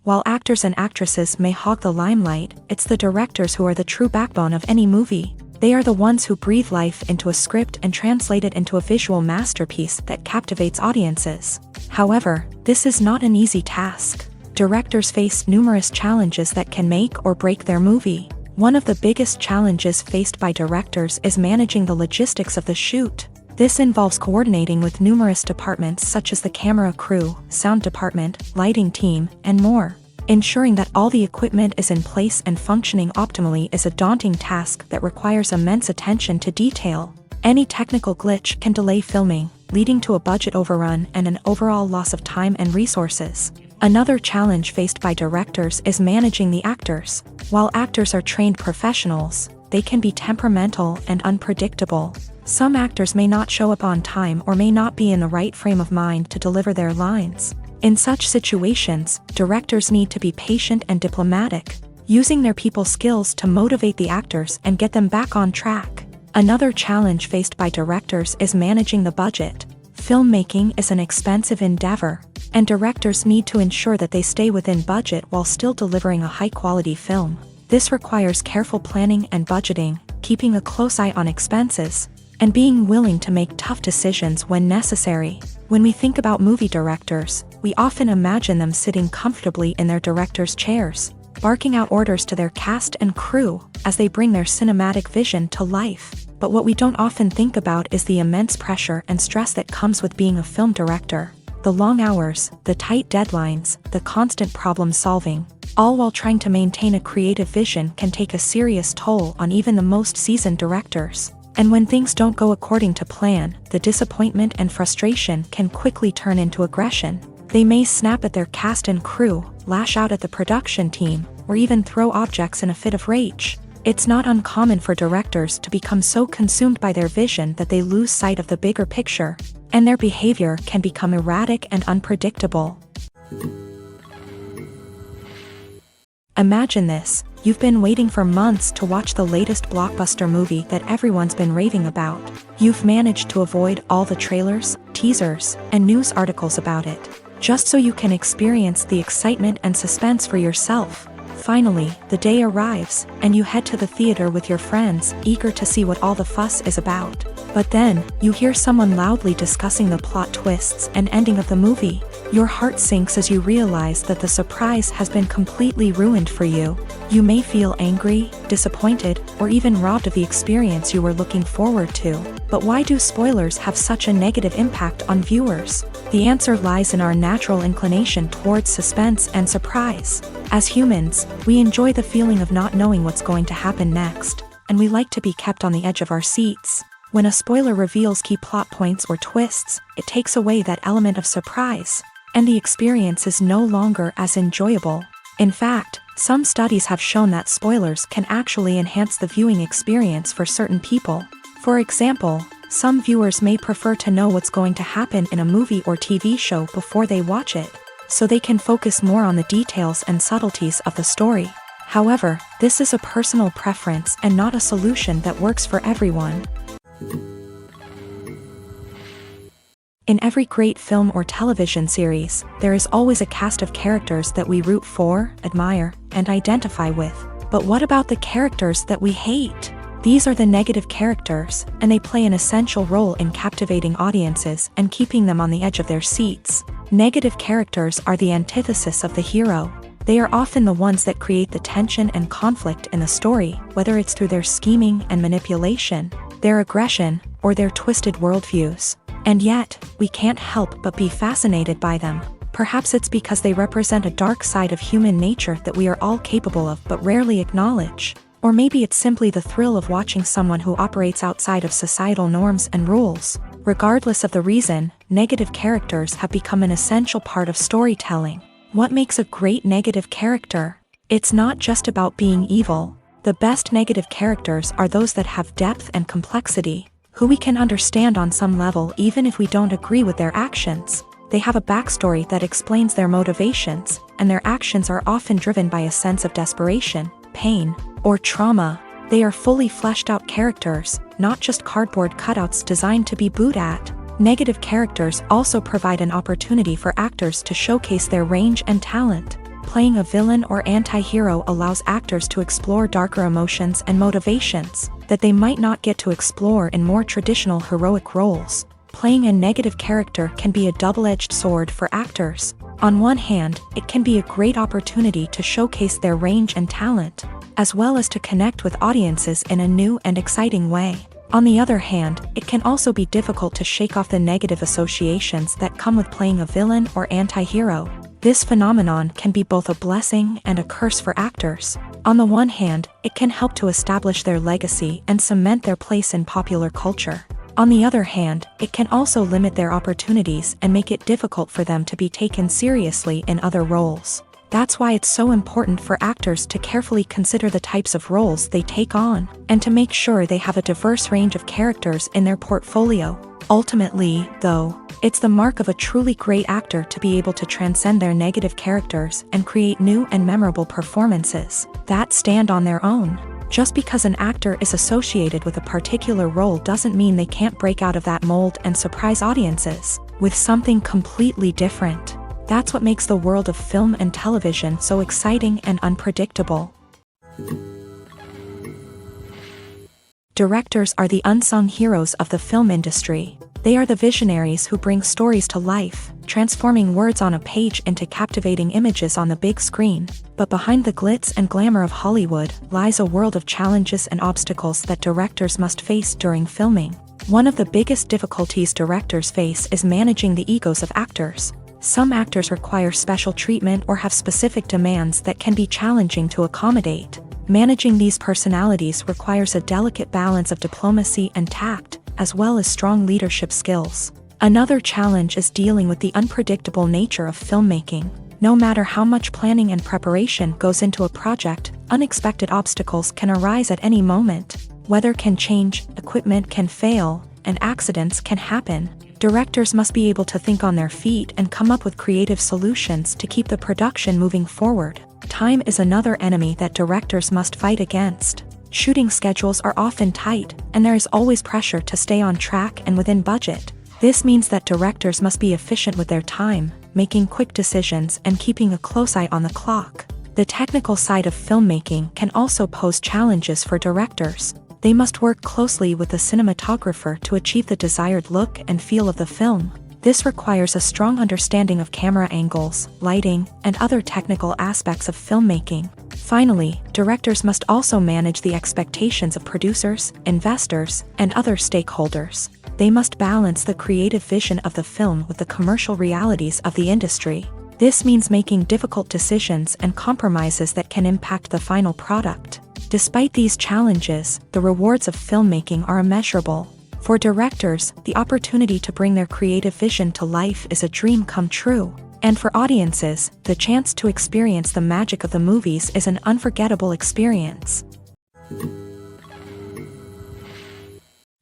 While actors and actresses may hog the limelight, it's the directors who are the true backbone of any movie. They are the ones who breathe life into a script and translate it into a visual masterpiece that captivates audiences. However, this is not an easy task. Directors face numerous challenges that can make or break their movie. One of the biggest challenges faced by directors is managing the logistics of the shoot. This involves coordinating with numerous departments such as the camera crew, sound department, lighting team, and more. Ensuring that all the equipment is in place and functioning optimally is a daunting task that requires immense attention to detail. Any technical glitch can delay filming, leading to a budget overrun and an overall loss of time and resources. Another challenge faced by directors is managing the actors. While actors are trained professionals, they can be temperamental and unpredictable. Some actors may not show up on time or may not be in the right frame of mind to deliver their lines. In such situations, directors need to be patient and diplomatic, using their people skills to motivate the actors and get them back on track. Another challenge faced by directors is managing the budget. Filmmaking is an expensive endeavor, and directors need to ensure that they stay within budget while still delivering a high-quality film. This requires careful planning and budgeting, keeping a close eye on expenses, and being willing to make tough decisions when necessary. When we think about movie directors, we often imagine them sitting comfortably in their director's chairs, barking out orders to their cast and crew as they bring their cinematic vision to life. But what we don't often think about is the immense pressure and stress that comes with being a film director. The long hours, the tight deadlines, the constant problem solving, all while trying to maintain a creative vision can take a serious toll on even the most seasoned directors. And when things don't go according to plan, the disappointment and frustration can quickly turn into aggression. They may snap at their cast and crew, lash out at the production team, or even throw objects in a fit of rage. It's not uncommon for directors to become so consumed by their vision that they lose sight of the bigger picture, and their behavior can become erratic and unpredictable. Imagine this: you've been waiting for months to watch the latest blockbuster movie that everyone's been raving about. You've managed to avoid all the trailers, teasers, and news articles about it, just so you can experience the excitement and suspense for yourself. Finally, the day arrives, and you head to the theater with your friends, eager to see what all the fuss is about. But then, you hear someone loudly discussing the plot twists and ending of the movie. Your heart sinks as you realize that the surprise has been completely ruined for you. You may feel angry, disappointed, or even robbed of the experience you were looking forward to. But why do spoilers have such a negative impact on viewers? The answer lies in our natural inclination towards suspense and surprise. As humans, we enjoy the feeling of not knowing what's going to happen next, and we like to be kept on the edge of our seats. When a spoiler reveals key plot points or twists, it takes away that element of surprise, and the experience is no longer as enjoyable. In fact, some studies have shown that spoilers can actually enhance the viewing experience for certain people. For example, some viewers may prefer to know what's going to happen in a movie or TV show before they watch it, so they can focus more on the details and subtleties of the story. However, this is a personal preference and not a solution that works for everyone. In every great film or television series, there is always a cast of characters that we root for, admire, and identify with. But what about the characters that we hate? These are the negative characters, and they play an essential role in captivating audiences and keeping them on the edge of their seats. Negative characters are the antithesis of the hero. They are often the ones that create the tension and conflict in the story, whether it's through their scheming and manipulation, their aggression, or their twisted worldviews. And yet, we can't help but be fascinated by them. Perhaps it's because they represent a dark side of human nature that we are all capable of but rarely acknowledge. Or maybe it's simply the thrill of watching someone who operates outside of societal norms and rules. Regardless of the reason, negative characters have become an essential part of storytelling. What makes a great negative character? It's not just about being evil. The best negative characters are those that have depth and complexity, who we can understand on some level even if we don't agree with their actions. They have a backstory that explains their motivations, and their actions are often driven by a sense of desperation, pain, or trauma. They are fully fleshed out characters, not just cardboard cutouts designed to be booed at. Negative characters also provide an opportunity for actors to showcase their range and talent. Playing a villain or anti-hero allows actors to explore darker emotions and motivations that they might not get to explore in more traditional heroic roles. Playing a negative character can be a double-edged sword for actors. On one hand, it can be a great opportunity to showcase their range and talent, as well as to connect with audiences in a new and exciting way. On the other hand, it can also be difficult to shake off the negative associations that come with playing a villain or anti-hero. This phenomenon can be both a blessing and a curse for actors. On the one hand, it can help to establish their legacy and cement their place in popular culture. On the other hand, it can also limit their opportunities and make it difficult for them to be taken seriously in other roles. That's why it's so important for actors to carefully consider the types of roles they take on, and to make sure they have a diverse range of characters in their portfolio. Ultimately, though, it's the mark of a truly great actor to be able to transcend their negative characters and create new and memorable performances that stand on their own. Just because an actor is associated with a particular role doesn't mean they can't break out of that mold and surprise audiences with something completely different. That's what makes the world of film and television so exciting and unpredictable. Directors are the unsung heroes of the film industry. They are the visionaries who bring stories to life, transforming words on a page into captivating images on the big screen. But behind the glitz and glamour of Hollywood lies a world of challenges and obstacles that directors must face during filming. One of the biggest difficulties directors face is managing the egos of actors. Some actors require special treatment or have specific demands that can be challenging to accommodate. Managing these personalities requires a delicate balance of diplomacy and tact, as well as strong leadership skills. Another challenge is dealing with the unpredictable nature of filmmaking. No matter how much planning and preparation goes into a project, unexpected obstacles can arise at any moment. Weather can change, equipment can fail, and accidents can happen. Directors must be able to think on their feet and come up with creative solutions to keep the production moving forward. Time is another enemy that directors must fight against. Shooting schedules are often tight, and there is always pressure to stay on track and within budget. This means that directors must be efficient with their time, making quick decisions and keeping a close eye on the clock. The technical side of filmmaking can also pose challenges for directors. They must work closely with the cinematographer to achieve the desired look and feel of the film. This requires a strong understanding of camera angles, lighting, and other technical aspects of filmmaking. Finally, directors must also manage the expectations of producers, investors, and other stakeholders. They must balance the creative vision of the film with the commercial realities of the industry. This means making difficult decisions and compromises that can impact the final product. Despite these challenges, the rewards of filmmaking are immeasurable. For directors, the opportunity to bring their creative vision to life is a dream come true. And for audiences, the chance to experience the magic of the movies is an unforgettable experience.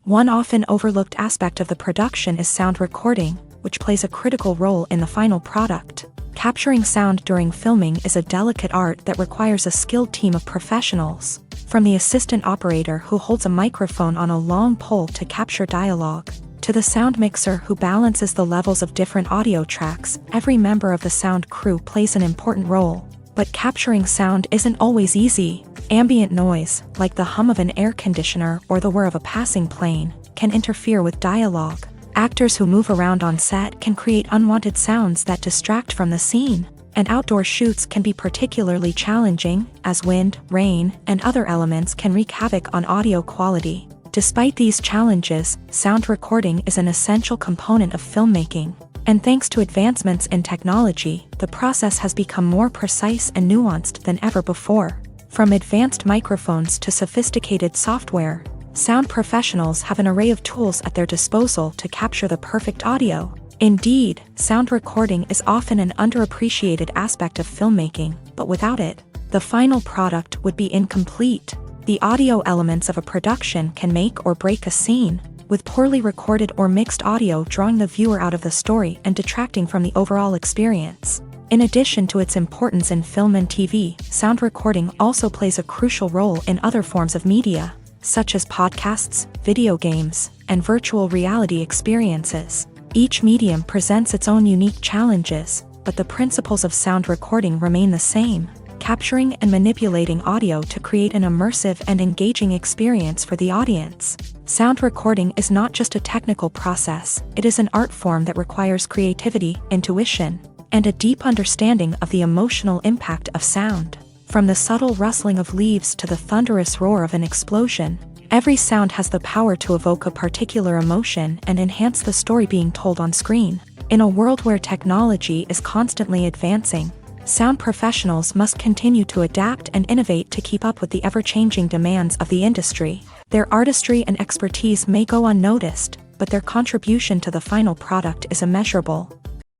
One often overlooked aspect of the production is sound recording, which plays a critical role in the final product. Capturing sound during filming is a delicate art that requires a skilled team of professionals. From the assistant operator who holds a microphone on a long pole to capture dialogue, to the sound mixer who balances the levels of different audio tracks, every member of the sound crew plays an important role. But capturing sound isn't always easy. Ambient noise, like the hum of an air conditioner or the whir of a passing plane, can interfere with dialogue. Actors who move around on set can create unwanted sounds that distract from the scene. And outdoor shoots can be particularly challenging, as wind, rain, and other elements can wreak havoc on audio quality. Despite these challenges, sound recording is an essential component of filmmaking. And thanks to advancements in technology, the process has become more precise and nuanced than ever before. From advanced microphones to sophisticated software, sound professionals have an array of tools at their disposal to capture the perfect audio. Indeed, sound recording is often an underappreciated aspect of filmmaking, but without it, the final product would be incomplete. The audio elements of a production can make or break a scene, with poorly recorded or mixed audio drawing the viewer out of the story and detracting from the overall experience. In addition to its importance in film and TV, sound recording also plays a crucial role in other forms of media, such as podcasts, video games, and virtual reality experiences. Each medium presents its own unique challenges, but the principles of sound recording remain the same, capturing and manipulating audio to create an immersive and engaging experience for the audience. Sound recording is not just a technical process, it is an art form that requires creativity, intuition, and a deep understanding of the emotional impact of sound. From the subtle rustling of leaves to the thunderous roar of an explosion, every sound has the power to evoke a particular emotion and enhance the story being told on screen. In a world where technology is constantly advancing, sound professionals must continue to adapt and innovate to keep up with the ever-changing demands of the industry. Their artistry and expertise may go unnoticed, but their contribution to the final product is immeasurable.